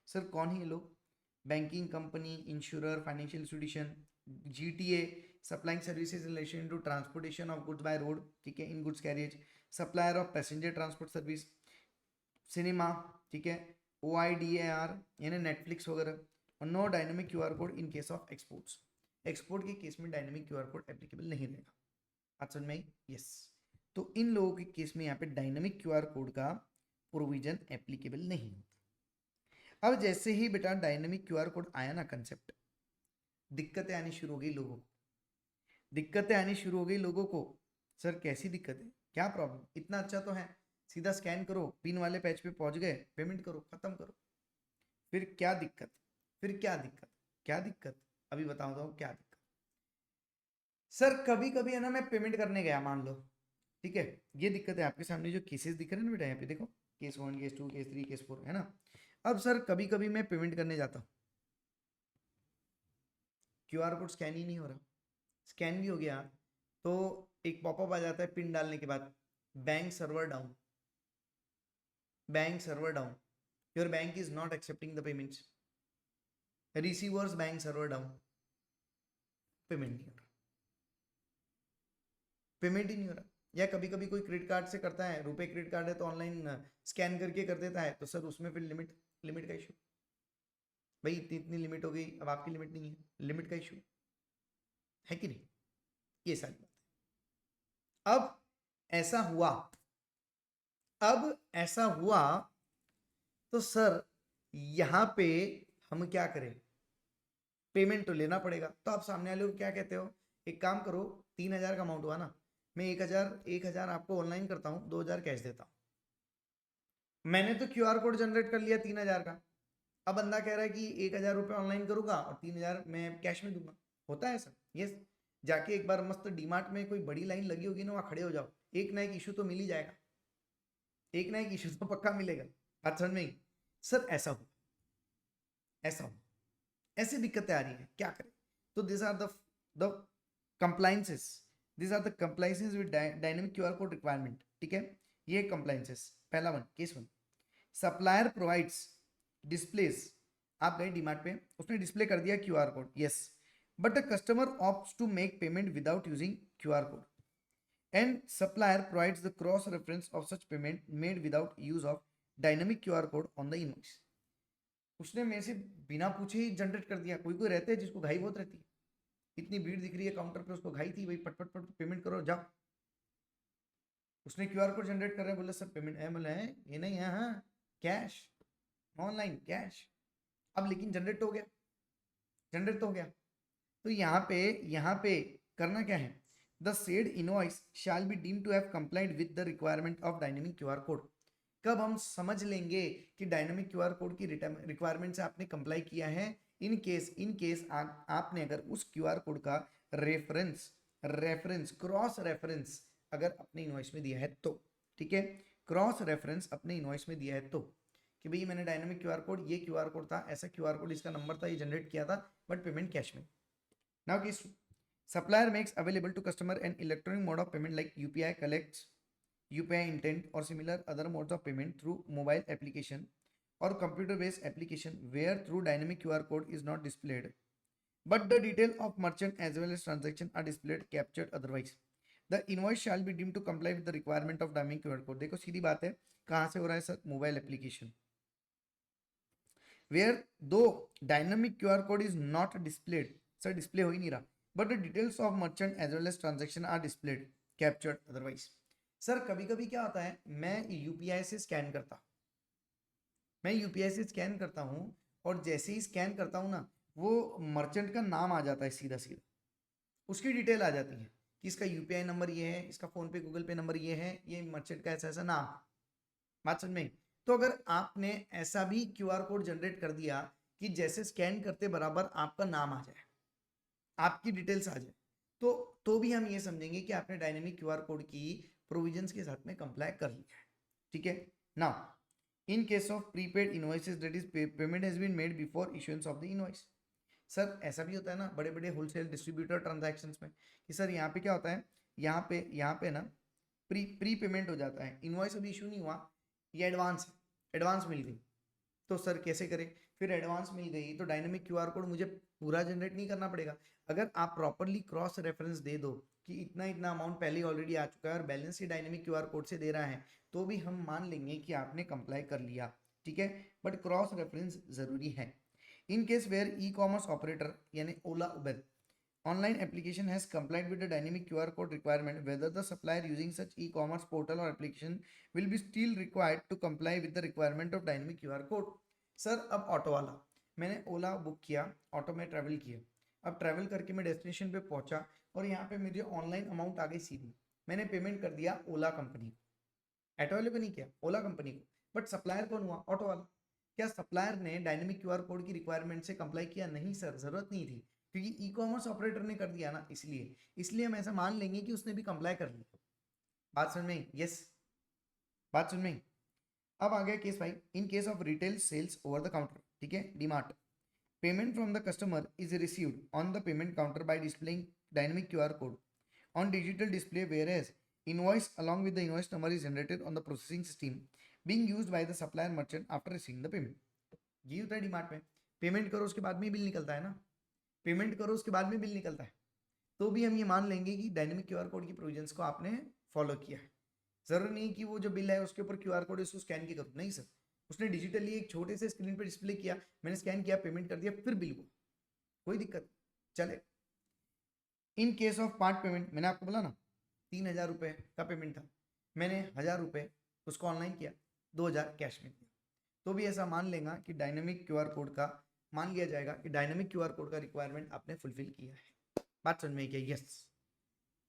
सर कौन है ये लोग? Banking company, insurer, financial institution, GTA, supplying services in relation to transportation of goods by road, ठीक है, in goods carriage, supplier of passenger transport service, cinema, ठीक है, O I D A R यानी Netflix वगैरह, और no dynamic Q R code in case of exports. Export के case में dynamic Q R code applicable नहीं रहेगा। बात समझ में आई? यस। तो इन लोगों के केस में यहाँ पे डायनेमिक क्यू आर कोड का प्रोविजन एप्लीकेबल नहीं होता। अब जैसे ही बेटा डायनेमिक क्यू आर कोड आया ना कंसेप्ट, दिक्कतें आनी शुरू हो गई लोगों को। दिक्कतें आनी शुरू हो गई लोगों को। सर कैसी दिक्कतें, क्या प्रॉब्लम? इतना अच्छा तो है, सीधा स्कैन करो, पिन वाले पेज पे पहुंच गए, पेमेंट करो, खत्म करो। फिर क्या दिक्कत? फिर क्या दिक्कत? क्या दिक्कत अभी बताता हूँ क्या दिक्कत। सर कभी कभी है ना, मैं पेमेंट करने गया मान लो, ठीक है, ये दिक्कत है आपके सामने जो केसेस दिख रहे हैं ना बेटा, यहाँ पे देखो, केस 1, केस 2, केस 3, केस 4 है ना। अब सर कभी कभी मैं पेमेंट करने जाता हूँ, क्यूआर कोड स्कैन ही नहीं हो रहा, स्कैन भी हो गया तो एक पॉपअप आ जाता है पिन डालने के बाद, bank server down, bank server down, your bank is not accepting the payments, receivers bank server down, payment नहीं हो रहा, पेमेंट ही नहीं हो रहा। या कभी कभी कोई क्रेडिट कार्ड से करता है, रुपए क्रेडिट कार्ड है तो ऑनलाइन स्कैन करके कर देता है, तो सर उसमें फिर लिमिट का इशू, भाई इतनी इतनी लिमिट हो गई, अब आपकी लिमिट नहीं है, लिमिट का इशू है कि नहीं? ये सारी बात है। अब ऐसा हुआ, अब ऐसा हुआ तो सर यहां पे हम क्या करें? पेमेंट तो लेना पड़ेगा। तो आप सामने वाले को क्या कहते हो, एक काम करो, 3,000 का अमाउंट हुआ ना, मैं 1,000 आपको ऑनलाइन करता हूँ, 2,000 कैश देता हूँ। मैंने तो क्यूआर कोड जनरेट कर लिया 3,000 का, अब बंदा कह रहा है कि 1,000 रुपये ऑनलाइन करूंगा और 3,000 मैं कैश में दूंगा। होता है सर, यस। जाके एक बार मस्त डीमार्ट में कोई बड़ी लाइन लगी होगी ना, वहाँ खड़े हो जाओ, एक ना एक इशू तो मिल ही जाएगा, एक ना एक इशू तो पक्का मिलेगा। बात समझ में? सर ऐसा हो, ऐसा हो, ऐसी दिक्कतें आ रही हैं, क्या करें? तो this are the compliances, this are the compliances with dynamic QR code requirement, ठीक है। ये कंप्लाइंसेस, पहला one, case 1, supplier provides displays, आप गए डीमार्ट पे, उसने डिस्प्ले कर दिया QR code, yes, but the customer opts to make payment without using QR code and supplier provides the cross reference of such payment made without use of dynamic QR code on the invoice. उसने मेरे से बिना पूछे ही generate कर दिया। कोई कोई रहते हैं जिसको घाई बहुत रहती है, इतनी भीड़ दिख रही है काउंटर पे, उसको घाई थी, भाई पट पट पट पेमेंट करो जाओ। उसने क्यूआर कोड जनरेट कर रहे हैं, बोले सर पेमेंट है, बोले हैं ये नहीं है, हाँ कैश, ऑनलाइन कैश। अब लेकिन जनरेट तो हो गया, जनरेट तो हो गया। तो यहाँ पे करना क्या है, the said invoice shall be deem to have complied with the requirement of dynamic QR code. कब हम समझ लेंगे कि डायनेमिक क्यूआर कोड की रिक्वायरमेंट से आपने कंप्लाई किया है? इन केस आपने अगर उस क्यूआर कोड का रेफरेंस रेफरेंस क्रॉस रेफरेंस अगर अपने इनवॉइस में दिया है तो, ठीक है, क्रॉस रेफरेंस अपने इनवॉइस में दिया है तो, कि भाई मैंने डायनेमिक क्यूआर कोड, ये क्यूआर कोड था, ऐसा क्यूआर कोड, इसका नंबर था, ये जनरेट किया था, बट पेमेंट कैश में। Now case supplier makes available to customer an electronic mode of payment like UPI collects, UPI intent or similar other modes of payment through mobile application or computer based application where through dynamic QR code is not displayed but the detail of merchant as well as transaction are displayed captured otherwise. The invoice shall be deemed to comply with the requirement of dynamic QR code. देखो सीधी बात है, कहाँ से हो रहा है sir? Mobile application, where though dynamic QR code is not displayed, sir display हो ही नहीं रहा, but the details of merchant as well as transaction are displayed captured otherwise. Sir कभी कभी क्या होता है, मैं यूपीआई से स्कैन करता हूँ, मैं यूपीआई से स्कैन करता हूँ और जैसे ही स्कैन करता हूँ ना, वो मर्चेंट का नाम आ जाता है, सीधा सीधा उसकी डिटेल आ जाती है कि इसका यूपीआई नंबर ये है, इसका फोन पे गूगल पे नंबर ये है, ये मर्चेंट का ऐसा ऐसा नाम। बात समझ में? तो अगर आपने ऐसा भी क्यूआर कोड जनरेट कर दिया कि जैसे स्कैन करते बराबर आपका नाम आ जाए, आपकी डिटेल्स आ जाए, तो भी हम ये समझेंगे कि आपने डायनेमिक क्यूआर कोड की प्रोविजंस के साथ में कंप्लाई कर लिया है, ठीक है। Now in case of prepaid invoices that is payment has been made before issuance of the invoice, sir ऐसा भी होता है ना बड़े बड़े होलसेल डिस्ट्रीब्यूटर ट्रांजैक्शंस में कि सर यहाँ पे क्या होता है, यहाँ पे ना प्री पेमेंट हो जाता है, इनवॉइस अभी इशू नहीं हुआ, ये एडवांस मिल गई। तो सर कैसे करें, फिर एडवांस मिल गई तो डायनेमिक क्यूआर कोड मुझे पूरा जनरेट नहीं करना पड़ेगा। अगर आप प्रॉपरली क्रॉस रेफरेंस दे दो कि इतना इतना अमाउंट पहले ऑलरेडी आ चुका है और बैलेंस ही डायनेमिक क्यूआर कोड से दे रहा है, तो भी हम मान लेंगे कि आपने कंप्लाई कर लिया, ठीक है। बट क्रॉस रेफरेंस जरूरी है। In case where e commerce operator यानी Ola Uber online application has complied with the dynamic QR code requirement, whether the supplier using such e-commerce portal or application will be still required to comply with the requirement of dynamic QR code. Sir अब auto वाला, मैंने ओला book किया, auto में travel किया, अब travel करके मैं destination पे पहुंचा और यहाँ पे मुझे ऑनलाइन अमाउंट आ गई सीधी, मैंने पेमेंट कर दिया ओला कंपनी को, ऑटो वाले को नहीं किया, ओला कंपनी को। बट सप्लायर कौन हुआ, ऑटो वाला। क्या सप्लायर ने डायनेमिक क्यूआर कोड की रिक्वायरमेंट से कंप्लाई किया? नहीं सर, जरूरत नहीं थी, क्योंकि ई कॉमर्स ऑपरेटर ने कर दिया ना, इसलिए हम ऐसा मान लेंगे कि उसने भी कंप्लाई कर लिया। बात समझ में? यस, बात समझ में? अब आ गया केस भाई, in case of retail sales over the counter, ठीक है, DMart, payment from the customer is received on the payment counter by displaying dynamic QR code on digital display, whereas invoice along with the invoice number is generated on the processing system being used by the supplier merchant after receiving the payment. ये होता है डीमार्ट में, payment करो उसके बाद में bill निकलता है ना, पेमेंट करो उसके बाद में बिल निकलता है, तो भी हम ये मान लेंगे कि डायनेमिक क्यूआर कोड की प्रोविजंस को आपने फॉलो किया है। जरूरी नहीं कि वो जो बिल है उसके ऊपर क्यूआर कोड उसको स्कैन की करूँ, नहीं सर, उसने डिजिटली एक छोटे से स्क्रीन पर डिस्प्ले किया, मैंने स्कैन किया, पेमेंट कर दिया, फिर बिल हुआ, कोई दिक्कत चले। इन केस ऑफ पार्ट पेमेंट, मैंने आपको बोला ना 3,000 रुपये का पेमेंट था, मैंने 1,000 रुपये उसको ऑनलाइन किया, 2,000 कैश में दिया, तो भी ऐसा मान लेगा कि डायनेमिक क्यूआर कोड का, मान लिया जाएगा कि डायनेमिक क्यूआर कोड का रिक्वायरमेंट आपने फुलफिल किया है। बात समझ में आई क्या? यस,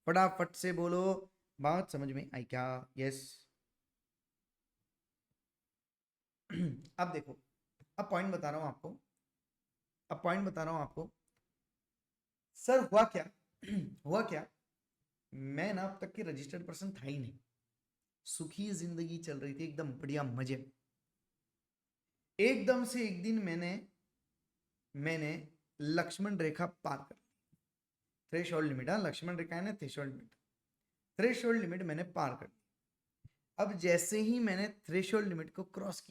फटाफट से बोलो, बात समझ में आई क्या? यस। अब देखो, अब पॉइंट बता रहा हूं आपको, सर हुआ क्या? हुआ क्या, मैं ना अब तक के रजिस्टर्ड पर्सन था ही नहीं, सुखी जिंदगी चल रही थी एकदम बढ़िया मजे। एकदम से एक दिन मैंने लक्ष्मण रेखा पार कर ली, थ्रेशोल्ड लिमिट, हाँ लक्ष्मण रेखा है ना, थ्रेशोल्ड लिमिट मैंने पार कर ली। अब जैसे ही मैंने थ्रेशोल्ड लिमिट को क्रॉस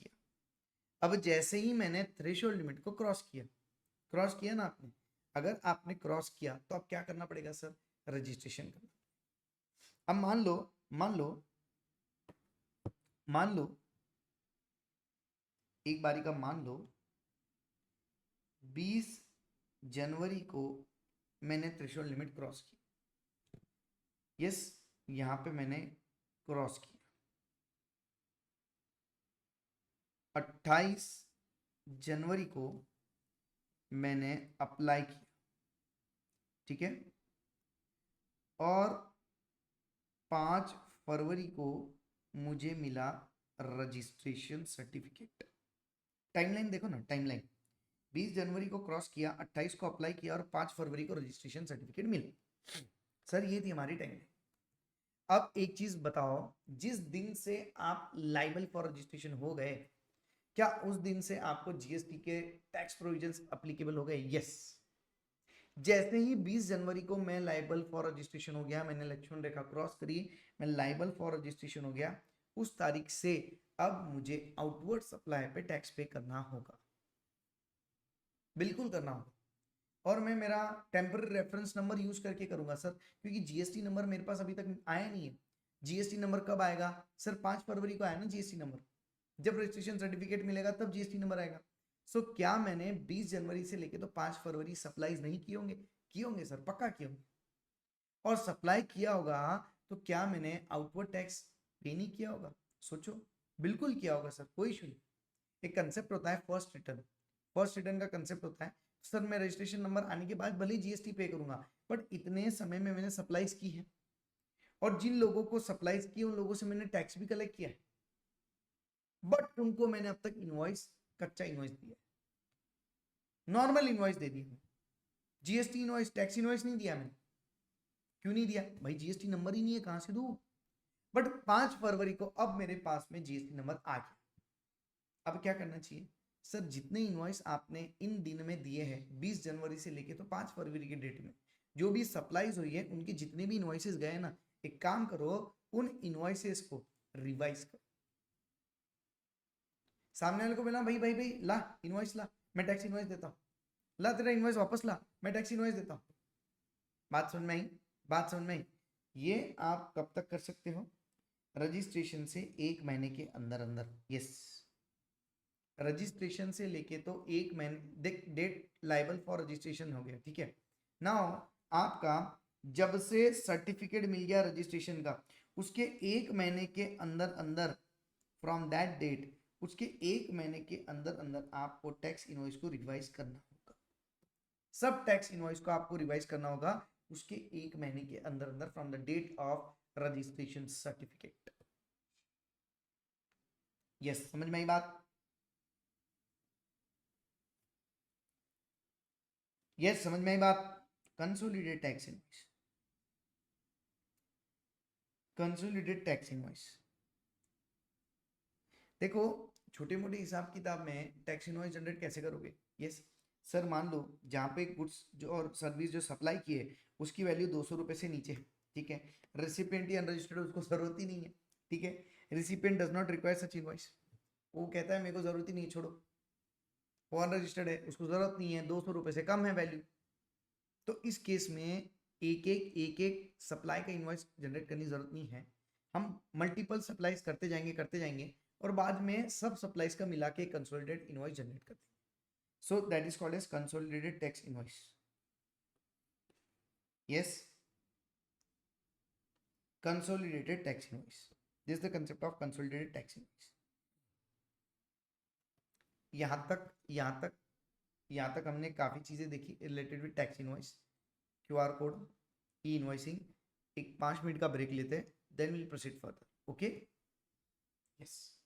किया, क्रॉस किया ना आपने, अगर आपने क्रॉस किया तो अब क्या करना पड़ेगा सर? रजिस्ट्रेशन करना। अब मान लो एक बारी का मान लो 20 जनवरी को मैंने थ्रेशोल्ड लिमिट क्रॉस की, यस, यहां पे मैंने क्रॉस किया, 28 जनवरी को मैंने अप्लाई किया, ठीक है, और 5 फरवरी को मुझे मिला रजिस्ट्रेशन सर्टिफिकेट। टाइमलाइन देखो ना, टाइमलाइन 20 जनवरी को क्रॉस किया, 28 को अप्लाई किया और 5 फरवरी को रजिस्ट्रेशन सर्टिफिकेट मिला। सर ये थी हमारी टाइमलाइन। अब एक चीज बताओ, जिस दिन से आप लाइबल फॉर रजिस्ट्रेशन हो गए, क्या उस दिन से आपको जीएसटी के टैक्स प्रोविजंस एप्लीकेबल हो गए? यस। जैसे ही 20 जनवरी को मैं लाइबल फॉर रजिस्ट्रेशन हो गया, मैंने लक्ष्मण रेखा क्रॉस करी, मैं लाइबल फॉर रजिस्ट्रेशन हो गया, उस तारीख से अब मुझे आउटवर्ड सप्लाई पे टैक्स पे करना होगा, बिल्कुल करना होगा। और मैं मेरा टेम्पररी रेफरेंस नंबर यूज करके करूंगा सर, क्योंकि जीएसटी नंबर मेरे पास अभी तक आया नहीं है। जीएसटी नंबर कब आएगा सर? 5 फरवरी को आया ना जीएसटी नंबर, जब रजिस्ट्रेशन सर्टिफिकेट मिलेगा तब जीएसटी नंबर आएगा। सो क्या मैंने 20 जनवरी से लेके तो 5 फरवरी सप्लाईज नहीं किए होंगे? किए होंगे सर, पक्का किए होंगे। और सप्लाई किया होगा तो क्या मैंने आउटवर्ड टैक्स पे नहीं किया होगा? सोचो, बिल्कुल किया होगा सर, कोई इशू नहीं। एक कंसेप्ट होता है फर्स्ट रिटर्न का कंसेप्ट होता है, सर मैं रजिस्ट्रेशन नंबर आने के बाद भले जीएसटी पे करूंगा, बट इतने समय में मैंने सप्लाईज की है, और जिन लोगों को सप्लाईज की उन लोगों से मैंने टैक्स भी कलेक्ट किया है, बट उनको मैंने अब तक इनवॉइस, कच्चा इनवॉइस दिया, नॉर्मल इनवॉइस दे दिया, जीएसटी इनवॉइस, टैक्स इनवॉइस नहीं दिया मैंने। क्यों नहीं दिया भाई? जीएसटी नंबर ही नहीं है, कहां से दूं? बट 5 फरवरी को अब मेरे पास में जीएसटी नंबर आ गया। अब क्या करना चाहिए? सर जितने इनवॉइस आपने इन दिन में दिए हैं 20 जनवरी से लेके तो 5 फरवरी के डेट में जो भी सप्लाईज हुई है उनके जितने भी इनवॉइसेस गए ना, एक काम करो, उन इनवॉइसेस को रिवाइज करो। सामने वाले को बोला भाई भाई भाई ला इनवॉइस ला, मैं टैक्स इनवॉइस देता हूँ, ला तेरा इनवॉइस वापस ला, मैं टैक्स इनवॉइस देता हूँ। बात समझ में आई? बात समझ में आई? ये आप कब तक कर सकते हो? रजिस्ट्रेशन से 1 महीने के अंदर अंदर। यस, रजिस्ट्रेशन से लेके तो 1 महीने डेट लाइबल फॉर रजिस्ट्रेशन हो गया, ठीक है। नाउ आपका जब से सर्टिफिकेट मिल गया रजिस्ट्रेशन का, उसके 1 महीने के अंदर अंदर, फ्रॉम दैट डेट, उसके 1 महीने के अंदर अंदर आपको टैक्स इनवॉइस को रिवाइज करना होगा। सब टैक्स इनवॉइस को आपको रिवाइज करना होगा उसके 1 महीने के अंदर अंदर, from the date of registration certificate. Yes, समझ में आई बात? यस, समझ में आई बात? Consolidated tax invoice, consolidated tax invoice. देखो, छोटे मोटे हिसाब किताब में टैक्स इनवॉइस जनरेट कैसे करोगे? यस सर, मान लो जहाँ पे गुड्स जो और सर्विस जो सप्लाई की है उसकी वैल्यू 200 रुपये से नीचे है, ठीक है, रेसिपिएंट ही अनरजिस्टर्ड, उसको जरूरत ही नहीं है, ठीक है, recipient does not require such invoice, वो कहता है मेरे को जरूरत ही नहीं, छोड़ो, वो अनरजिस्टर्ड है, उसको जरूरत नहीं है, 200 रुपये से कम है वैल्यू। तो इस केस में एक एक सप्लाई का इनवॉइस जनरेट करने की जरूरत नहीं है, हम मल्टीपल सप्लाईज करते जाएंगे और बाद में सब सप्लाईज का मिला के कंसोलिडेटेड इनवॉइस जनरेट करते हैं। So that is called as consolidated tax invoice. Yes, consolidated tax invoice, this is the concept of consolidated tax invoice. यहाँ तक हमने काफी चीजें देखी related with tax invoice, QR code, e invoicing. एक 5 minute का ब्रेक लेते हैं, then will proceed further. Okay, yes.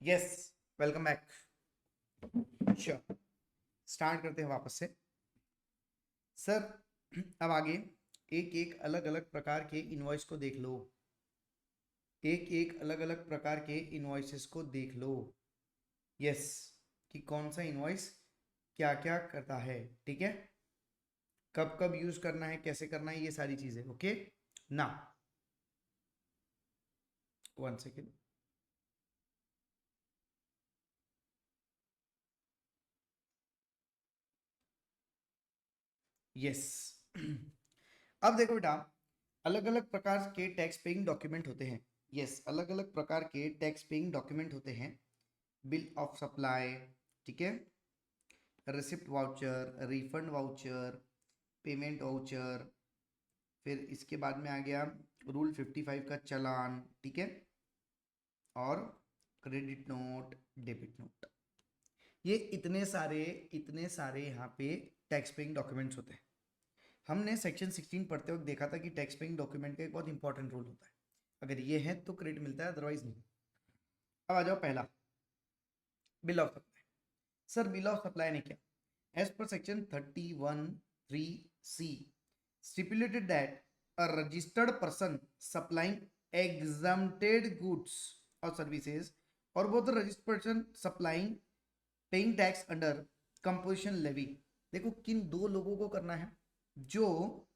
Yes, welcome back. Sure, start करते हैं वापस से। सर अब आगे एक एक अलग अलग प्रकार के इनवॉइस को देख लो, एक एक अलग अलग प्रकार के इनवॉइसेस को देख लो। यस, कि कौन सा इनवॉइस क्या क्या करता है, ठीक है, कब कब यूज करना है, कैसे करना है, ये सारी चीजें। ओके ना, 1 सेकेंड। यस अब देखो बेटा, अलग अलग प्रकार के टैक्स पेइंग डॉक्यूमेंट होते हैं। यस, अलग अलग प्रकार के टैक्स पेइंग डॉक्यूमेंट होते हैं। बिल ऑफ सप्लाई, ठीक है, receipt voucher, refund voucher, payment voucher, फिर इसके बाद में आ गया रूल 55 का चालान, ठीक है, और क्रेडिट नोट, डेबिट नोट। ये इतने सारे यहाँ पे टैक्स पेइंग डॉक्यूमेंट्स होते हैं। हमने सेक्शन 16 पढ़ते वक्त देखा था कि टैक्स पेइंग डॉक्यूमेंट का एक बहुत इंपॉर्टेंट रोल होता है। अगर ये है तो क्रेडिट मिलता है, अदरवाइज नहीं। अब आ जाओ पहला, bill of supply. Sir bill of supply ने क्या, एज पर section 31(3)(c stipulated that a registered person supplying exempted goods or services or both the registered person supplying paying tax under composition levy। देखो किन दो लोगों को करना है, जो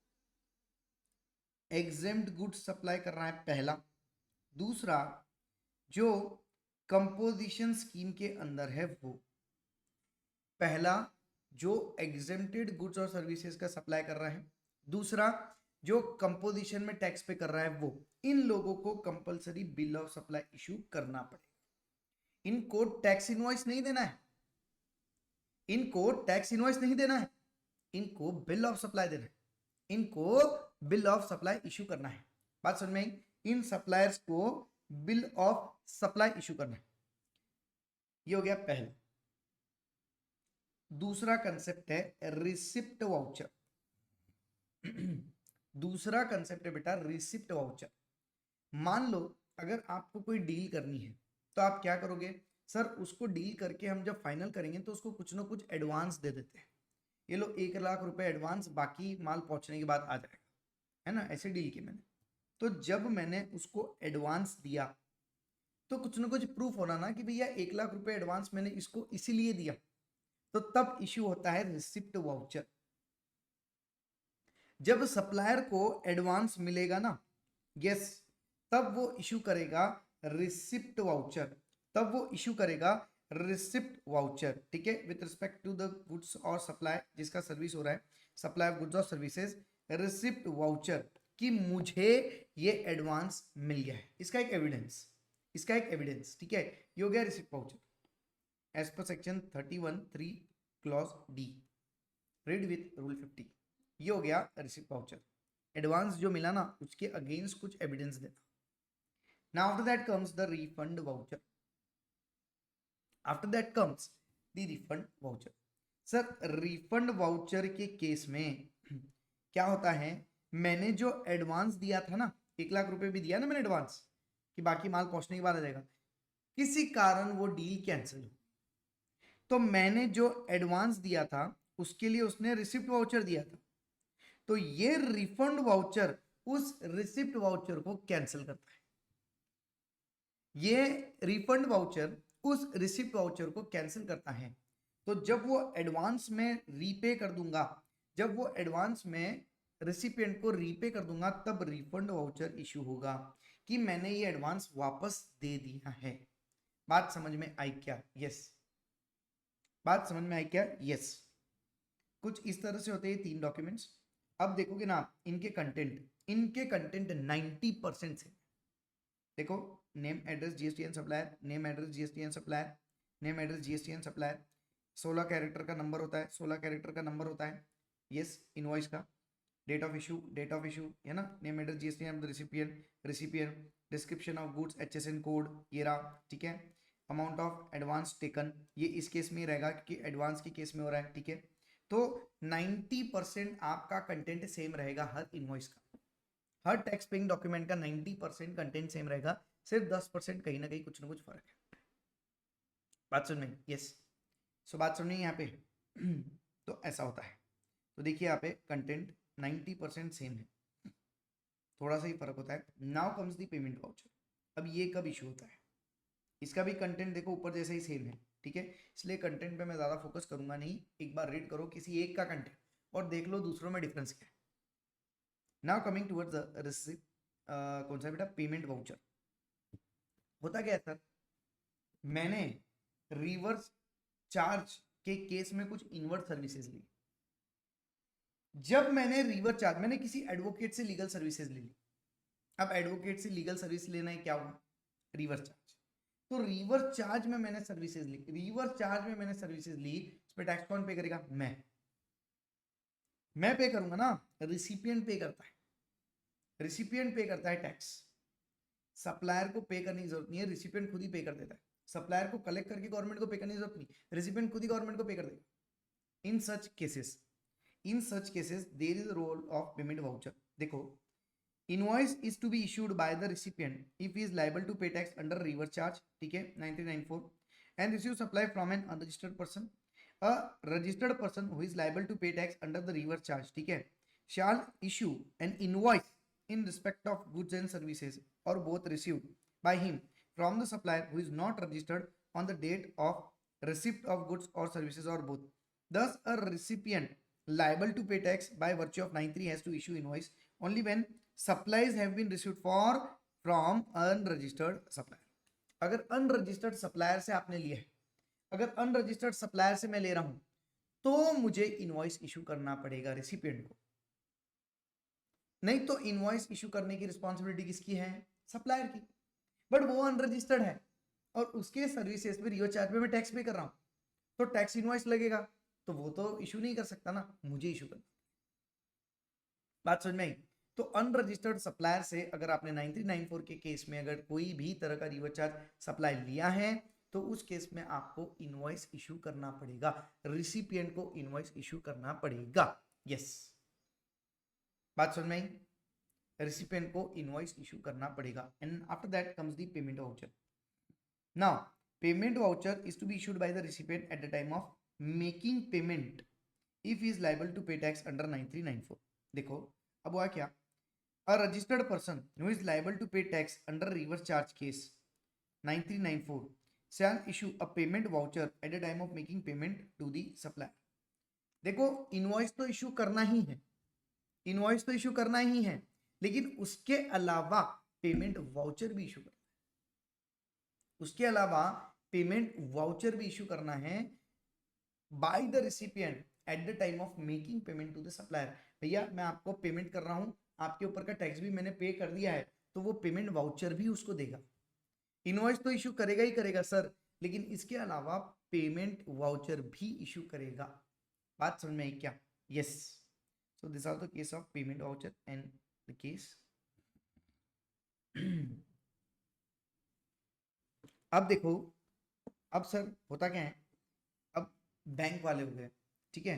एग्जेम्प्ट गुड्स सप्लाई कर रहा है पहला, दूसरा जो कंपोजिशन स्कीम के अंदर है वो। पहला जो एग्जेम्प्टेड गुड्स और सर्विसेज का सप्लाई कर रहा है, दूसरा जो कंपोजिशन में टैक्स पे कर रहा है वो। इन लोगों को compulsory bill of supply issue करना पड़ेगा। इनको टैक्स इनवॉइस नहीं देना है, इनको टैक्स इनवॉइस नहीं देना है, इनको बिल ऑफ सप्लाई देना है, इनको बिल ऑफ सप्लाई इशू करना है। बात समझ में आई? इन सप्लायर्स को बिल ऑफ सप्लाई इशू करना है। ये हो गया पहला। दूसरा कंसेप्ट है रिसिप्ट वाउचर। दूसरा कंसेप्ट है बेटा रिसिप्ट वाउचर। मान लो अगर आपको कोई डील करनी है तो आप क्या करोगे, सर उसको डील करके हम जब फाइनल करेंगे तो उसको कुछ ना कुछ एडवांस दे देते हैं। ये लो 1 लाख रुपए एडवांस, बाकी माल पहुंचने के बाद आ जाएगा, है ना, ऐसे डील की मैंने। तो जब मैंने उसको एडवांस दिया तो कुछ ना कुछ प्रूफ होना ना कि भैया 1 लाख रुपए एडवांस मैंने इसको इसीलिए दिया। तो तब इश्यू होता है रिसिप्ट वाउचर। जब सप्लायर को एडवांस मिलेगा ना, यस, तब वो इशू करेगा रिसिप्ट वाउचर, तब वो इशू करेगा रिसिप्ट वाउचर, ठीक है, with respect to the goods और सप्लाई जिसका सर्विस हो रहा है, सप्लाई ऑफ गुड्स और सर्विसेज, रिसिप्ट वाउचर कि मुझे ये एडवांस मिल गया है, इसका एक एविडेंस, इसका एक एविडेंस, ठीक है। ये हो गया रिसिप्ट वाउचर एज पर section 31(3) clause D, read with rule 50। ये हो गया रिसिप्ट वाउचर, एडवांस जो मिला ना उसके अगेंस्ट कुछ एविडेंस देना। Now after that comes the refund voucher, after that comes the refund voucher. Sir refund voucher के केस में क्या होता है, मैंने जो एडवांस दिया था ना, 1 लाख रुपए भी दिया ना मैंने एडवांस कि बाकी माल पहुंचने के बाद आ जाएगा, किसी कारण वो डील कैंसिल हो, तो मैंने जो एडवांस दिया था उसके लिए उसने रिसिप्ट वाउचर दिया था, तो ये रिफंड वाउचर उस रिसिप्ट वाउचर को कैंसिल करता है। ये रिफंड वाउचर उस रिसिप्ट वाउचर को कैंसिल करता है। तो जब वो एडवांस में रीपे कर दूंगा, जब वो एडवांस में रिसिपिएंट को रीपे कर दूंगा, तब रिफंड वाउचर इशू होगा कि मैंने ये एडवांस वापस दे दिया है। बात समझ में आई क्या? यस, बात समझ में आई क्या? यस। कुछ इस तरह से होते हैं 3 डॉक्यूमेंट्स। अब देखोगे ना इनके कंटेंट 90% से, देखो, name address GSTN supplier, name address GSTN supplier, name address GSTN supplier, 16 character का नंबर होता है, 16 कैरेक्टर का नंबर होता है, यस, इनवॉइस का, डेट ऑफ इशू है ना, name address GSTN of the recipient, description of goods, HSN code, ये रहा, ठीक है, अमाउंट ऑफ एडवांस टेकन, ये इस केस में रहेगा क्योंकि एडवांस के केस में हो रहा है, ठीक है। तो 90% आपका कंटेंट सेम रहेगा हर इनवॉइस का, हर टैक्स पेइंग डॉक्यूमेंट का 90% कंटेंट सेम रहेगा, सिर्फ 10% कहीं ना कहीं कुछ ना कुछ फर्क है। बात समझ में? यस। सो बात समझ में यहाँ पे तो ऐसा होता है। तो देखिए यहाँ पे कंटेंट 90% सेम है, थोड़ा सा ही फर्क होता है। Now comes the payment voucher. अब ये कब इशू होता है? इसका भी कंटेंट देखो ऊपर जैसे ही सेम है, ठीक है, इसलिए कंटेंट पे मैं ज़्यादा फोकस करूंगा नहीं। एक बार रीड करो किसी एक का कंटेंट और देख लो दूसरों में डिफरेंस क्या है। Now coming towards the receipt, कौन सा बेटा, पेमेंट वाउचर। होता क्या है सर, मैंने रिवर्स चार्ज के केस में कुछ इनवर्ट सर्विसेज ली। जब मैंने रिवर्स चार्ज, मैंने किसी एडवोकेट से लीगल सर्विसेज ले ली। अब एडवोकेट से लीगल सर्विस लेना है, क्या हुआ, रिवर्स चार्ज। तो रिवर्स चार्ज में मैंने सर्विसेज ली, रिवर्स चार्ज में मैंने सर्विसेज ली, इस पे टैक्स कौन पे करेगा? मैं पे करूंगा ना, रिसिपिएंट पे करता है, रिसिपिएंट पे करता है टैक्स। सप्लायर को पे करने की जरूरत नहीं है, रिसिपिएंट खुद ही पे कर देता है। सप्लायर को कलेक्ट करके गवर्नमेंट को पे करने की जरूरत नहीं, रिसिपिएंट खुद ही गवर्नमेंट को पे कर देगा। In such cases there is role of payment voucher. देखो, invoice is to be issued by the recipient if he is liable to pay tax under reverse charge, ठीक है, 9394, and receive supply from an unregistered person. A registered person who is liable to pay tax under the reverse charge, ठीक है, shall issue an invoice in respect of goods and services or both received by him from the supplier who is not registered on the date of receipt of goods or services or both. Thus, a recipient liable to pay tax by virtue of 93 has to issue invoice only when supplies have been received for from unregistered supplier. अगर unregistered supplier से आपने लिया है, अगर unregistered supplier से मैं ले रहा हूं, तो मुझे इनवॉइस इशू करना पड़ेगा रिसिपिएंट को। नहीं तो इनवॉइस इशू करने की रिस्पॉन्सिबिलिटी किसकी है? सप्लायर की। बट वो अनरजिस्टर्ड है और उसके सर्विसेज पे रिवर्स चार्ज पे मैं टैक्स पे कर रहा हूं, तो टैक्स इनवॉइस लगेगा, तो वो तो इशू नहीं कर सकता ना, मुझे इशू करना। बात समझ में आई? तो अनरजिस्टर्ड सप्लायर से अगर आपने 9394 के केस में अगर कोई भी तरह का रिवर्स चार्ज सप्लाई लिया है, तो उस केस में आपको इनवॉइस इशू करना पड़ेगा, रिसिपिएंट को इनवॉइस इशू करना पड़ेगा। यस, बात समझ में आई? रिसिपिएंट को इनवॉइस इशू करना पड़ेगा। And after that comes the payment voucher. Now payment voucher is to be issued by the recipient at the time of making payment if he is liable to pay tax under 9394। देखो अब हुआ क्या, a registered person who is liable to pay tax under reverse charge case 9394 shall issue a payment voucher at the time of making payment to the supplier। देखो invoice तो issue करना ही है, invoice तो issue करना ही है, लेकिन उसके अलावा पेमेंट वाउचर भी इशू करना है, उसके अलावा पेमेंट वाउचर भी इशू करना है by the recipient at the time of making payment to the supplier. भैया मैं आपको पेमेंट कर रहा हूं, आपके ऊपर का टैक्स भी मैंने पे कर दिया है, तो वो पेमेंट वाउचर भी उसको देगा। इनवॉइस तो इशू करेगा ही करेगा सर, लेकिन इसके अलावा पेमेंट वाउचर भी इशू करेगा। बात समझ में आई क्या? Yes. So this are the case of payment voucher and the case. अब देखो, अब सर होता क्या है, अब बैंक वाले हो गए, ठीक है,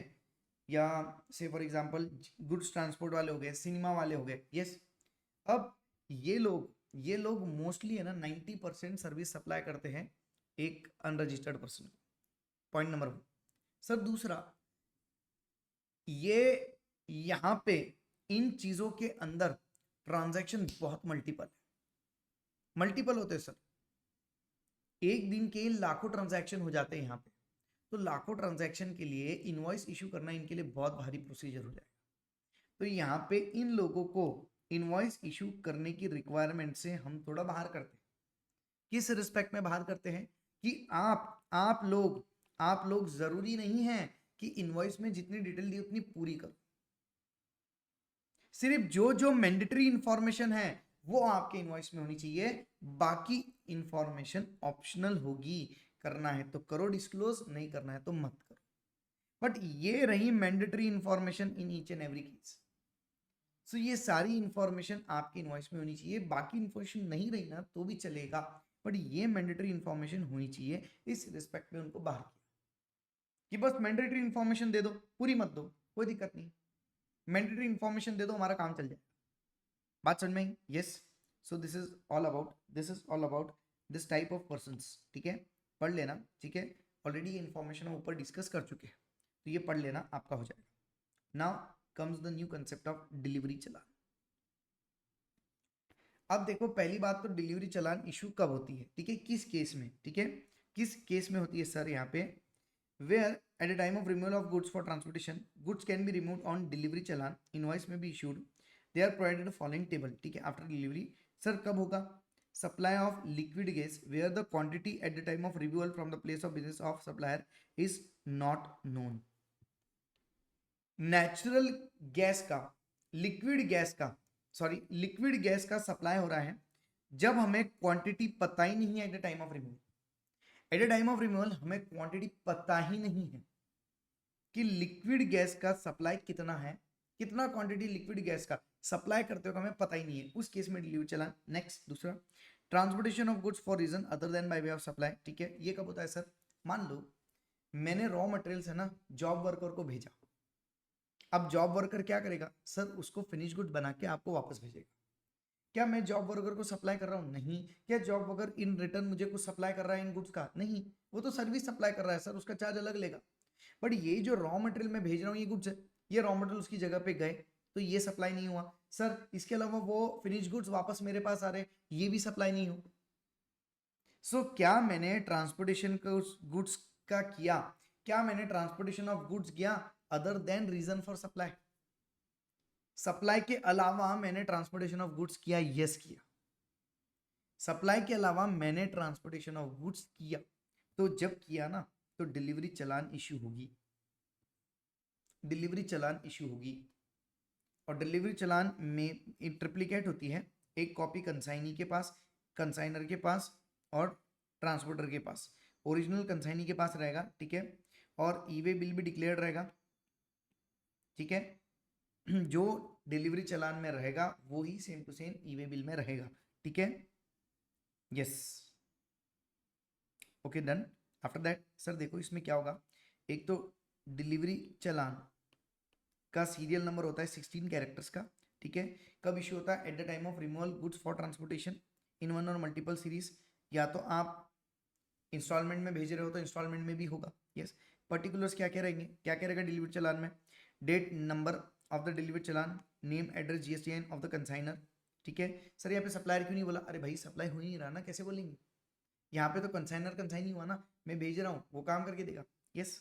या से फॉर एग्जांपल गुड्स ट्रांसपोर्ट वाले हो गए, सिनेमा वाले हो गए, यस। अब ये लोग मोस्टली है ना 90% सर्विस सप्लाई करते हैं एक अनरजिस्टर्ड पर्सन को। Point number 1। सर दूसरा, ये यहां पे इन चीजों के अंदर ट्रांजैक्शन बहुत मल्टीपल होते हैं सर, एक दिन के लाखों ट्रांजैक्शन हो जाते हैं यहाँ पे। तो लाखों ट्रांजैक्शन के लिए इनवॉइस इशू करना इनके लिए बहुत भारी प्रोसीजर हो जाएगा। तो यहाँ पे इन लोगों को इनवॉइस इशू करने की रिक्वायरमेंट से हम थोड़ा बाहर करते हैं। किस रिस्पेक्ट में बाहर करते हैं कि आप लोग जरूरी नहीं है कि इनवॉइस में जितनी डिटेल दी उतनी पूरी करो, सिर्फ जो जो मैंडेटरी इंफॉर्मेशन है वो आपके इनवॉइस में होनी चाहिए, बाकी इंफॉर्मेशन ऑप्शनल होगी। करना है तो करो डिस्क्लोज, नहीं करना है तो मत करो। बट ये रही mandatory information in each and every case. So ये सारी इंफॉर्मेशन आपकी इनवॉइस में होनी चाहिए, बाकी इंफॉर्मेशन नहीं रही ना तो भी चलेगा, बट ये मैंडेटरी इंफॉर्मेशन होनी चाहिए। इस रिस्पेक्ट में उनको बाहर किया कि बस मैंडेटरी इंफॉर्मेशन दे दो, पूरी मत दो, कोई दिक्कत नहीं, मैंडेटरी इंफॉर्मेशन दे दो, हमारा काम चल जाए। बात समझ में आई? Yes. So this is all about this type of persons, ठीक है। पढ़ लेना, ठीक है। ऑलरेडी ये इन्फॉर्मेशन हम ऊपर डिस्कस कर चुके हैं, तो ये पढ़ लेना, आपका हो जाएगा। Now comes the new concept of delivery challan. अब देखो, पहली बात तो डिलीवरी चालान इशू कब होती है, ठीक है, किस केस में, ठीक है, किस केस में होती है सर, यहाँ पे where at the time of removal of goods for transportation goods can be removed on delivery challan, invoice may be issued, they are provided the following table, ठीक है, after delivery। सर कब होगा? supply of liquid gas where the quantity at the time of removal from the place of business of supplier is not known। Natural gas का, liquid gas का, sorry liquid gas का supply हो रहा है जब हमें क्वांटिटी पता ही नहीं है eight the time of removal. Eight the time of removal हमें क्वांटिटी पता ही नहीं है कि लिक्विड गैस का सप्लाई कितना है, कितना क्वांटिटी लिक्विड गैस का सप्लाई करते हो हमें पता ही नहीं है, उस केस में डिलीवरी चालान। नेक्स्ट दूसरा, transportation of goods for reason other than by way of supply, ठीक है, ये कब होता है सर? मान लो मैंने रॉ मटेरियल है ना जॉब वर्कर को भेजा, अब जॉब वर्कर क्या करेगा सर? उसको फिनिश गुड बना के आपको वापस भेजेगा। क्या मैं जॉब वर्कर को सप्लाई कर रहा हूँ? नहीं। क्या जॉब वर्कर इन रिटर्न मुझे कुछ सप्लाई कर रहा है इन गुड्स का? नहीं, वो तो सर्विस सप्लाई कर रहा है सर, उसका चार्ज अलग लेगा। बट ये जो रॉ मटेरियल मैं भेज रहा हूँ ये गुड्स है, ये रॉ मटेरियल उसकी जगह पे गए तो ये सप्लाई नहीं हुआ सर। इसके अलावा वो फिनिश गुड्स वापस मेरे पास आ रहे, ये भी सप्लाई नहीं हुआ। सो क्या मैंने ट्रांसपोर्टेशन गुड्स का किया, क्या मैंने ट्रांसपोर्टेशन ऑफ गुड्स किया other than reason for supply? Supply के अलावा मैंने ट्रांसपोर्टेशन ऑफ गुड्स किया? यस किया। सप्लाई के अलावा मैंने ट्रांसपोर्टेशन ऑफ गुड्स किया, तो जब किया ना तो डिलीवरी चालान इश्यू होगी, डिलीवरी चालान इश्यू होगी। और डिलीवरी चालान में ट्रिप्लिकेट होती है, एक कॉपी कंसाइनी के पास, कंसाइनर के पास और ट्रांसपोर्टर के पास। ओरिजिनल कंसाइनी के पास रहेगा, ठीक है, और ईवे बिल भी डिक्लेयर्ड रहेगा, ठीक है। जो डिलीवरी चालान में रहेगा वो ही same to same e way bill में रहेगा, ठीक है। Yes, okay done. After that sir देखो इसमें क्या होगा, एक तो डिलीवरी चालान का सीरियल नंबर होता है 16 कैरेक्टर्स का, ठीक है। कब इश्यू होता है? Eight the time of removal goods for transportation in one और मल्टीपल सीरीज, या तो आप इंस्टॉलमेंट में भेज रहे हो तो इंस्टॉलमेंट में भी होगा। यस, पर्टिकुलर्स क्या क्या रहेंगे, क्या क्या रहेगा डिलीवरी चालान में? Date, number of the delivery चालान, name, address, GSTN of the consignor, ठीक है। सर यहाँ पे सप्लायर क्यों नहीं बोला? अरे भाई सप्लाई हो ही नहीं रहा ना, कैसे बोलेंगे? यहाँ पे तो कंसाइनर कंसाइन ही हुआ ना, मैं भेज रहा हूँ वो काम करके देगा। Yes,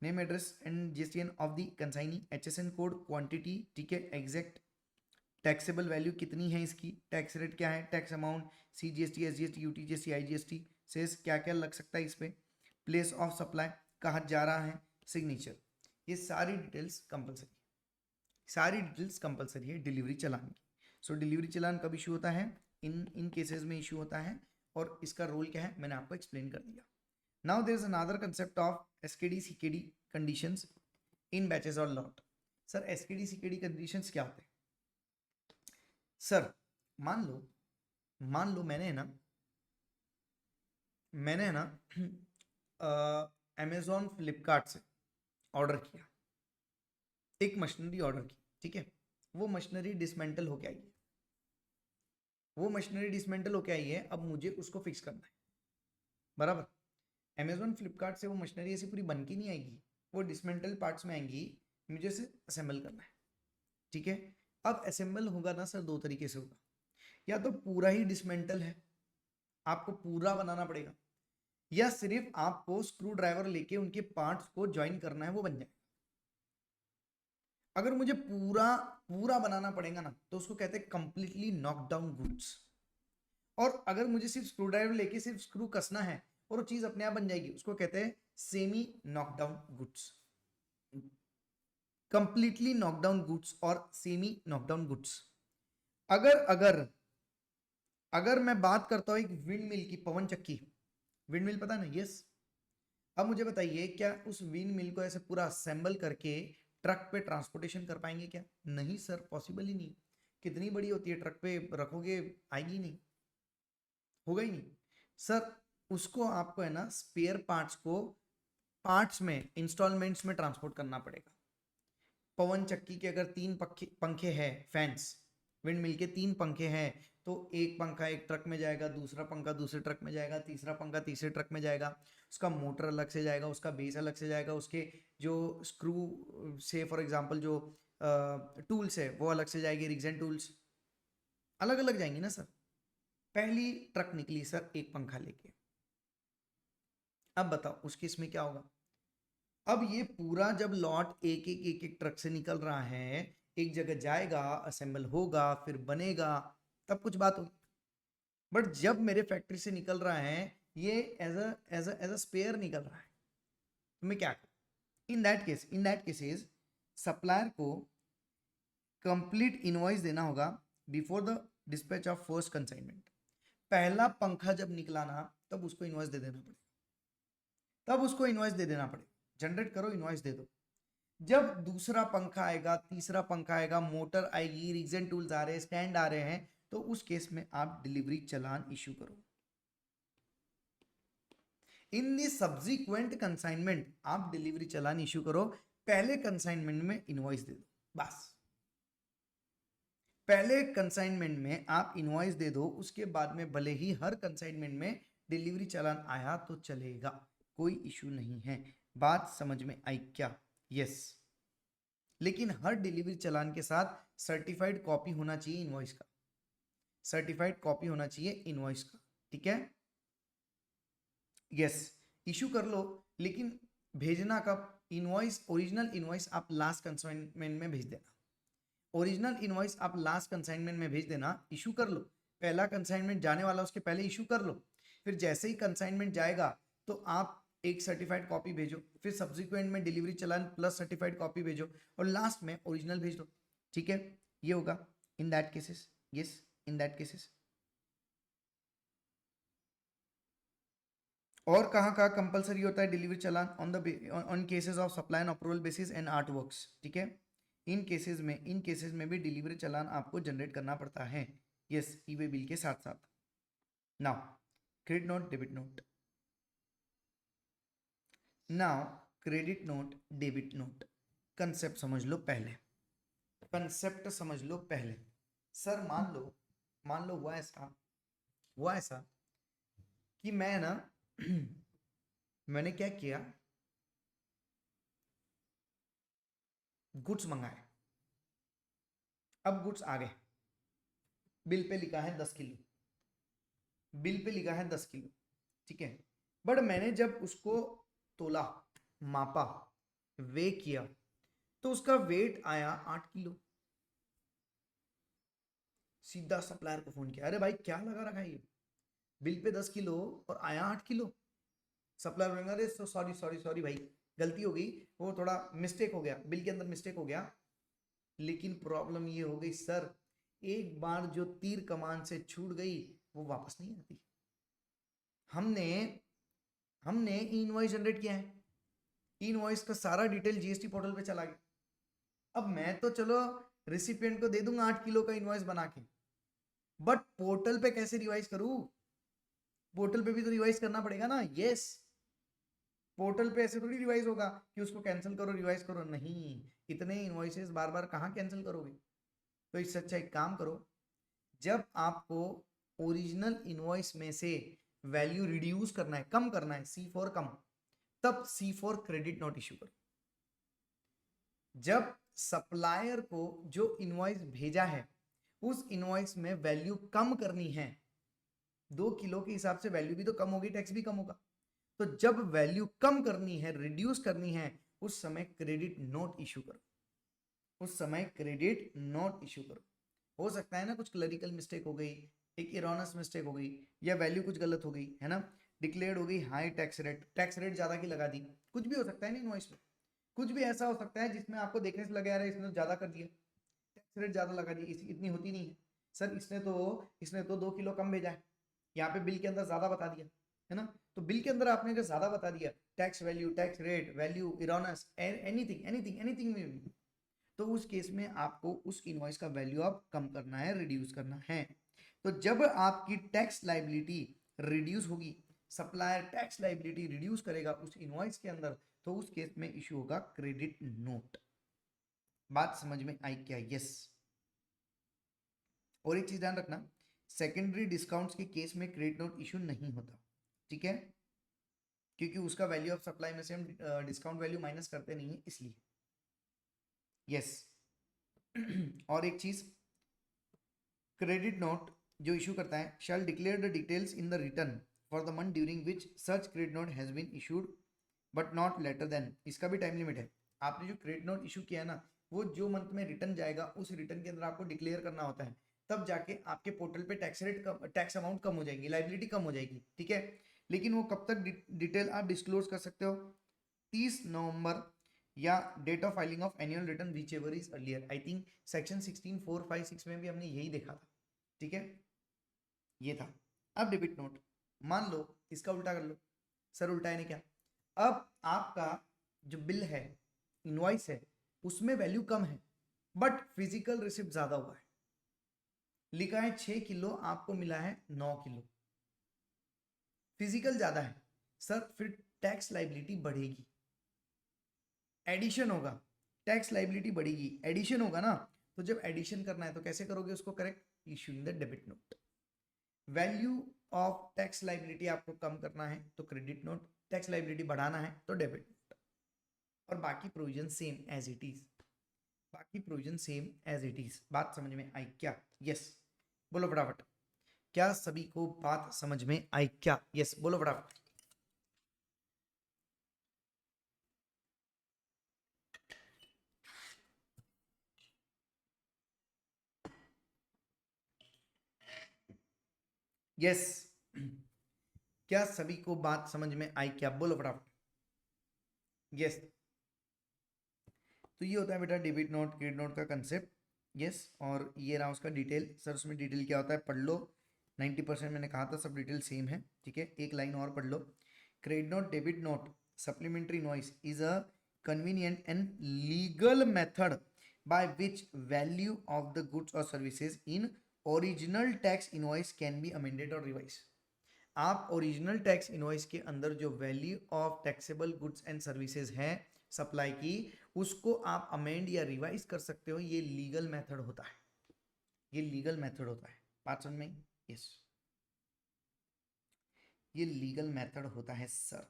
name, address and GSTN of the consignee, HSN code, quantity, ठीक है, एग्जैक्ट टैक्सेबल वैल्यू कितनी है इसकी, टैक्स रेट क्या है, tax amount, CGST, SGST, UTGST, IGST, cess क्या क्या लग सकता है इस पे, प्लेस ऑफ सप्लाई कहाँ जा रहा है, सिग्नेचर, ये सारी डिटेल्स कंपलसरी, सारी डिटेल्स कंपलसरी है डिलीवरी चालान की। सो डिलीवरी चालान कब इशू होता है? इन केसेस में इशू होता है, और इसका रोल क्या है मैंने आपको एक्सप्लेन कर दिया। Now there is another concept of SKD CKD conditions in batches और lot. Sir SKD CKD conditions क्या होते हैं? सर मान लो मैंने है ना अमेजोन फ्लिपकार्ट से ऑर्डर किया, एक मशीनरी ऑर्डर की, ठीक है, वो मशीनरी डिसमेंटल होके आई है, वो मशीनरी डिसमेंटल होके आई है, अब मुझे उसको फिक्स करना है, बराबर। अमेजोन फ्लिपकार्ट से वो मशीनरी ऐसी पूरी बन के नहीं आएगी, वो डिसमेंटल पार्ट्स में आएंगी, मुझे उसे असेंबल करना है, ठीक है। अब असेंबल होगा ना सर दो तरीके से होगा, या तो पूरा ही डिसमेंटल है, आपको पूरा बनाना पड़ेगा, या सिर्फ आपको स्क्रू ड्राइवर लेके उनके पार्ट्स को ज्वाइन करना है, वो बन जाएगा। अगर मुझे पूरा पूरा बनाना पड़ेगा ना तो उसको कहते हैं कंप्लीटली नॉकडाउन गुड्स। और अगर मुझे सिर्फ स्क्रू ड्राइवर लेके सिर्फ स्क्रू कसना है और वो चीज अपने आप बन जाएगी, उसको कहते हैं semi knockdown goods. Completely knockdown goods और सेमी नॉकडाउन गुड्स। अगर अगर अगर मैं बात करता हूं एक विंड मिल की, पवन चक्की, विंड मिल पता है ना? यस। अब मुझे बताइए क्या उस विंड मिल को ऐसे पूरा असेंबल करके ट्रक पे ट्रांसपोर्टेशन कर पाएंगे क्या? नहीं सर, पॉसिबल ही नहीं। कितनी बड़ी होती है, ट्रक पे रखोगे आएगी नहीं, होगा ही नहीं सर। उसको आपको है ना स्पेयर पार्ट्स को पार्ट्स में इंस्टॉलमेंट्स में ट्रांसपोर्ट करना पड़ेगा। पवन चक्की के अगर 3 पंखे हैं, फैंस, विंड मिल के 3 पंखे हैं, तो एक पंखा एक ट्रक में जाएगा, दूसरा पंखा दूसरे ट्रक में जाएगा, तीसरा पंखा तीसरे ट्रक में जाएगा, उसका मोटर अलग से जाएगा, उसका बेस अलग से जाएगा, उसके जो स्क्रू से फॉर एग्जांपल जो टूल्स है वो अलग से जाएगी, रिग्स एंड टूल्स अलग अलग जाएंगी ना सर। पहली ट्रक निकली सर एक पंखा लेके, अब बताओ उस केस में क्या होगा। अब ये पूरा जब लॉट एक एक एक एक ट्रक से निकल रहा है, एक जगह जाएगा, असेंबल होगा, फिर बनेगा, तब कुछ बात होगी। बट जब मेरे फैक्ट्री से निकल रहा है, ये एज अ स्पेयर निकल रहा है, तो मैं क्या करूं? इन दैट केसेस सप्लायर को कंप्लीट इनवॉइस देना होगा before the dispatch of first consignment. पहला पंखा जब निकला ना, तब उसको इनवॉइस दे देना पड़ेगा, तब उसको इनवॉइस दे देना पड़ेगा, जनरेट करो इनवॉइस दे दो। जब दूसरा पंखा आएगा, तीसरा पंखा आएगा, मोटर आएगी, रिग्स एंड टूल्स आ रहे हैं, स्टैंड आ रहे हैं, तो उस केस में आप डिलीवरी चालान इशू करो। इन दी सब्सिक्वेंट कंसाइनमेंट आप डिलीवरी चालान इशू करो, पहले कंसाइनमेंट में इनवॉइस दे दो, बस पहले कंसाइनमेंट में आप इनवॉइस दे दो, उसके बाद में भले ही हर कंसाइनमेंट में डिलीवरी चालान आया तो चलेगा, कोई इशू नहीं है। बात समझ में आई क्या? यस। लेकिन हर डिलीवरी चालान के साथ सर्टिफाइड कॉपी होना चाहिए इनवॉइस का, सर्टिफाइड कॉपी होना चाहिए इनवॉइस का, ठीक है? यस, इशू कर लो, लेकिन भेजना कब? इनवॉइस, ओरिजिनल इनवॉइस आप लास्ट कंसाइनमेंट में भेज देना, ओरिजिनल इनवॉइस आप लास्ट कंसाइनमेंट में भेज देना, इशू कर लो। पहला कंसाइनमेंट जाने वाला उसके पहले इशू कर लो, फिर जैसे ही कंसाइनमेंट जाएगा तो आप एक सर्टिफाइड कॉपी भेजो, फिर सब्सिक्वेंट में डिलीवरी चालान प्लस सर्टिफाइड कॉपी भेजो, और लास्ट में ओरिजिनल भेज दो, ठीक है? ये होगा in that cases. Yes, in that cases. और कहाँ कहाँ कंपलसरी होता है delivery challan? On cases of supply and approval basis and art works, ठीक है? इन केसेस में भी डिलीवरी चालान आपको जनरेट करना पड़ता है। यस, ई वे बिल के साथ साथ। Now credit note, debit note. Now credit note, debit note, concept समझ लो पहले, कंसेप्ट समझ लो पहले। सर मान लो हुआ ऐसा कि मैं ना मैंने क्या किया, गुड्स मंगाए, अब गुड्स आ गए, बिल पे लिखा है 10 किलो, बिल पे लिखा है 10 किलो, ठीक है? बट मैंने जब उसको तोला, मापा, वे किया, तो उसका वेट आया 8 किलो। सीधा सप्लायर को फोन किया, अरे भाई क्या लगा रखा है ये, बिल पे 10 किलो और आया 8 किलो। सप्लायर बोलेंगे अरे सॉरी सॉरी सॉरी भाई, गलती हो गई, वो थोड़ा मिस्टेक हो गया, बिल के अंदर मिस्टेक हो गया। लेकिन प्रॉब्लम ये हो गई सर, एक बार जो तीर कमान से छूट गई वो वापस नहीं आती। हमने हमने इनवॉइस जनरेट किया है, इनवॉइस का सारा डिटेल जीएसटी पोर्टल पे चला गया। अब मैं तो चलो रिसिपिएंट को दे दूंगा 8 किलो का इनवॉइस बना के, बट पोर्टल पे कैसे रिवाइज करूं? पोर्टल पे भी तो रिवाइज करना पड़ेगा ना। यस, पोर्टल पे ऐसे थोड़ी रिवाइज होगा कि उसको कैंसिल करो रिवाइज करो, नहीं, इतने इनवॉइसेस बार बार कहाँ कैंसिल करोगे? तो इससे अच्छा एक काम करो, जब आपको ओरिजिनल इनवॉइस में से वैल्यू रिड्यूस करना है, कम करना है, C4 कम, तब C4 क्रेडिट नोट इशू करो। जब सप्लायर को जो इनवॉइस भेजा है उस इनवॉइस में वैल्यू कम करनी है, 2 किलो के हिसाब से वैल्यू भी तो कम होगी, टैक्स भी कम होगा, तो जब वैल्यू कम करनी है, रिड्यूस करनी है, उस समय क्रेडिट नोट इशू करो, उस समय क्रेडिट नोट इशू करो। हो सकता है ना कुछ क्लरिकल मिस्टेक हो गई, एक इरोनस मिस्टेक हो गई, या वैल्यू कुछ गलत हो गई है ना, डिक्लेयर्ड हो गई हाई टैक्स रेट ज्यादा की लगा दी, कुछ भी हो सकता है ना इनवॉइस में। कुछ भी ऐसा हो सकता है जिसमें आपको देखने से लगे यार इसने तो ज्यादा कर दिया, टैक्स रेट ज्यादा लगा दी, इतनी होती नहीं है सर, इसने तो 2 किलो कम भेजा है, यहाँ पे बिल के अंदर ज्यादा बता दिया है ना। तो बिल के अंदर आपने अगर ज्यादा बता दिया, tax value, tax rate, value, erroneous, anything anything anything में भी, तो उस केस में आपको उस इनवॉइस का वैल्यू आप कम करना है, रिड्यूस करना है। तो जब आपकी टैक्स लाइबिलिटी रिड्यूस होगी, सप्लायर टैक्स लाइबिलिटी रिड्यूस करेगा उस इनवॉइस के अंदर, तो उस केस में इशू होगा क्रेडिट नोट। बात समझ में आई क्या? यस। और एक चीज ध्यान रखना, सेकेंडरी डिस्काउंट्स के केस में क्रेडिट नोट इशू नहीं होता, ठीक है, क्योंकि उसका वैल्यू ऑफ सप्लाई में से हम डिस्काउंट वैल्यू माइनस करते नहीं है इसलिए। यस और एक चीज, क्रेडिट नोट जो इशू करता है shall declare the details in the return for the month during which such credit note has been issued but not later than. इसका भी टाइम लिमिट है। आपने जो क्रेडिट नोट इशू किया है ना, वो जो मंथ में रिटर्न जाएगा उस रिटर्न के अंदर आपको डिक्लेयर करना होता है, तब जाके आपके पोर्टल पे टैक्स रेट कम, टैक्स अमाउंट कम हो जाएगी, लाइबिलिटी कम हो जाएगी, ठीक है। लेकिन वो कब तक डिटेल आप डिस्क्लोज कर सकते हो? 30 नवंबर या date of filing of annual return whichever is earlier. I think section 16(4)(5)(6) में भी हमने यही देखा था, ठीक है, ये था। अब डेबिट नोट, मान लो इसका उल्टा कर लो। सर उल्टा है क्या? अब आपका जो बिल है, इनवॉइस है, उसमें वैल्यू कम है बट फिजिकल रिसिप्ट ज्यादा हुआ है। लिखा है 6 किलो, आपको मिला है 9 किलो, फिजिकल ज्यादा है। सर फिर टैक्स लाइबिलिटी बढ़ेगी, एडिशन होगा, टैक्स लाइबिलिटी बढ़ेगी, एडिशन होगा ना। तो जब एडिशन करना है तो कैसे करोगे उसको correct? Issuing the debit note. Value of tax liability आपको कम करना है तो क्रेडिट नोट, टैक्स लाइबिलिटी बढ़ाना है तो डेबिट नोट। और बाकी provision same as it is, बाकी provision same as it is. बात समझ में आई क्या? यस बोलो फटाफट। क्या सभी को बात समझ में आई क्या? यस बोलो फटाफट। यस क्या सभी को बात समझ में आई क्या? बोलो फटाफट। यस तो ये होता है बेटा डेबिट नोट क्रेडिट नोट का कंसेप्ट। यस और ये रहा उसका डिटेल। सर उसमें डिटेल क्या होता है पढ़ लो, 90% मैंने कहा था सब डिटेल सेम है, ठीक है। एक लाइन और पढ़ लो। Credit note debit note supplementary invoice is a convenient and legal method by which value of the goods or services in original tax invoice can be amended or revised। आप original tax invoice के अंदर जो value of taxable goods and services है supply की, उसको आप amend या revise कर सकते हो। ये लीगल मेथड होता है, ये लीगल मेथड होता है। बात समझ में? यस ये लीगल मेथड होता है sir.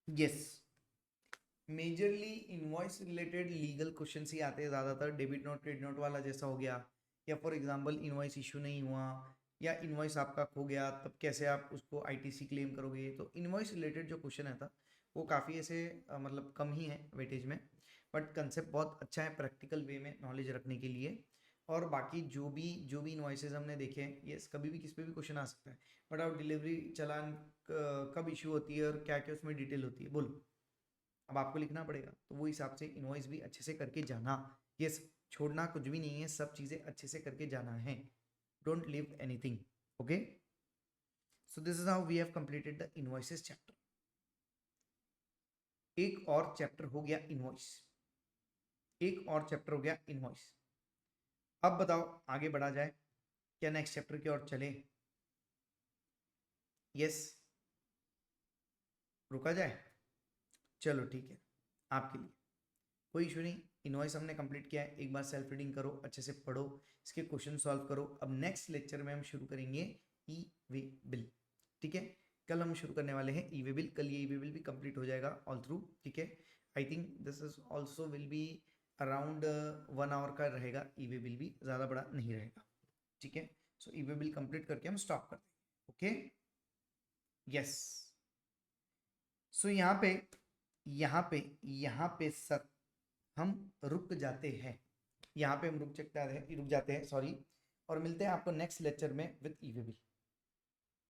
Yes majorly invoice related legal question ही आते हैं ज़्यादातर। डेबिट नोट क्रेडिट नोट वाला जैसा हो गया, या फॉर एग्जांपल इनवॉइस इशू नहीं हुआ या इनवॉइस आपका खो गया, तब कैसे आप उसको आईटीसी क्लेम करोगे। तो इनवॉइस रिलेटेड जो क्वेश्चन है था वो काफ़ी ऐसे मतलब कम ही है वेटेज में, बट कंसेप्ट बहुत अच्छा है प्रैक्टिकल वे में नॉलेज रखने के लिए। और बाकी जो भी इनवॉइसेज हमने देखे हैं, ये कभी भी किस पे भी क्वेश्चन आ सकता है। बट अब डिलीवरी चालान कब इशू होती है और क्या क्या उसमें डिटेल होती है, बोलो। अब आपको लिखना पड़ेगा, तो वो हिसाब से इनवॉइस भी अच्छे से करके जाना। ये छोड़ना कुछ भी नहीं है, सब चीज़ें अच्छे से करके जाना है। Don't leave anything, okay. So this is how we have completed the invoices chapter. एक और चैप्टर हो गया इनवॉइस, एक और चैप्टर हो गया इनवॉइस। अब बताओ आगे बढ़ा जाए क्या? नेक्स्ट चैप्टर की ओर चले? यस रुका जाए? चलो ठीक है, आपके लिए कोई इशू नहीं। इनवॉइस हमने कंप्लीट किया है, एक बार सेल्फ रीडिंग करो, अच्छे से पढ़ो, इसके क्वेश्चन सॉल्व करो। अब नेक्स्ट लेक्चर में हम शुरू करेंगे ई वे बिल, ठीक है। कल हम शुरू करने वाले हैं ई वे बिल, कल ये ई वे बिल भी कंप्लीट हो जाएगा ऑल थ्रू, ठीक है। I think this is also will be around 1 hour का रहेगा, ई वे बिल भी ज़्यादा बड़ा नहीं रहेगा, ठीक है। सो ई वे बिल कंप्लीट करके हम स्टॉप कर देंगे, ओके। यस सो यहाँ पे सर हम रुक जाते हैं, यहाँ पे हम रुक जाते हैं सॉरी। और मिलते हैं आपको नेक्स्ट लेक्चर में विद ई वे बिल।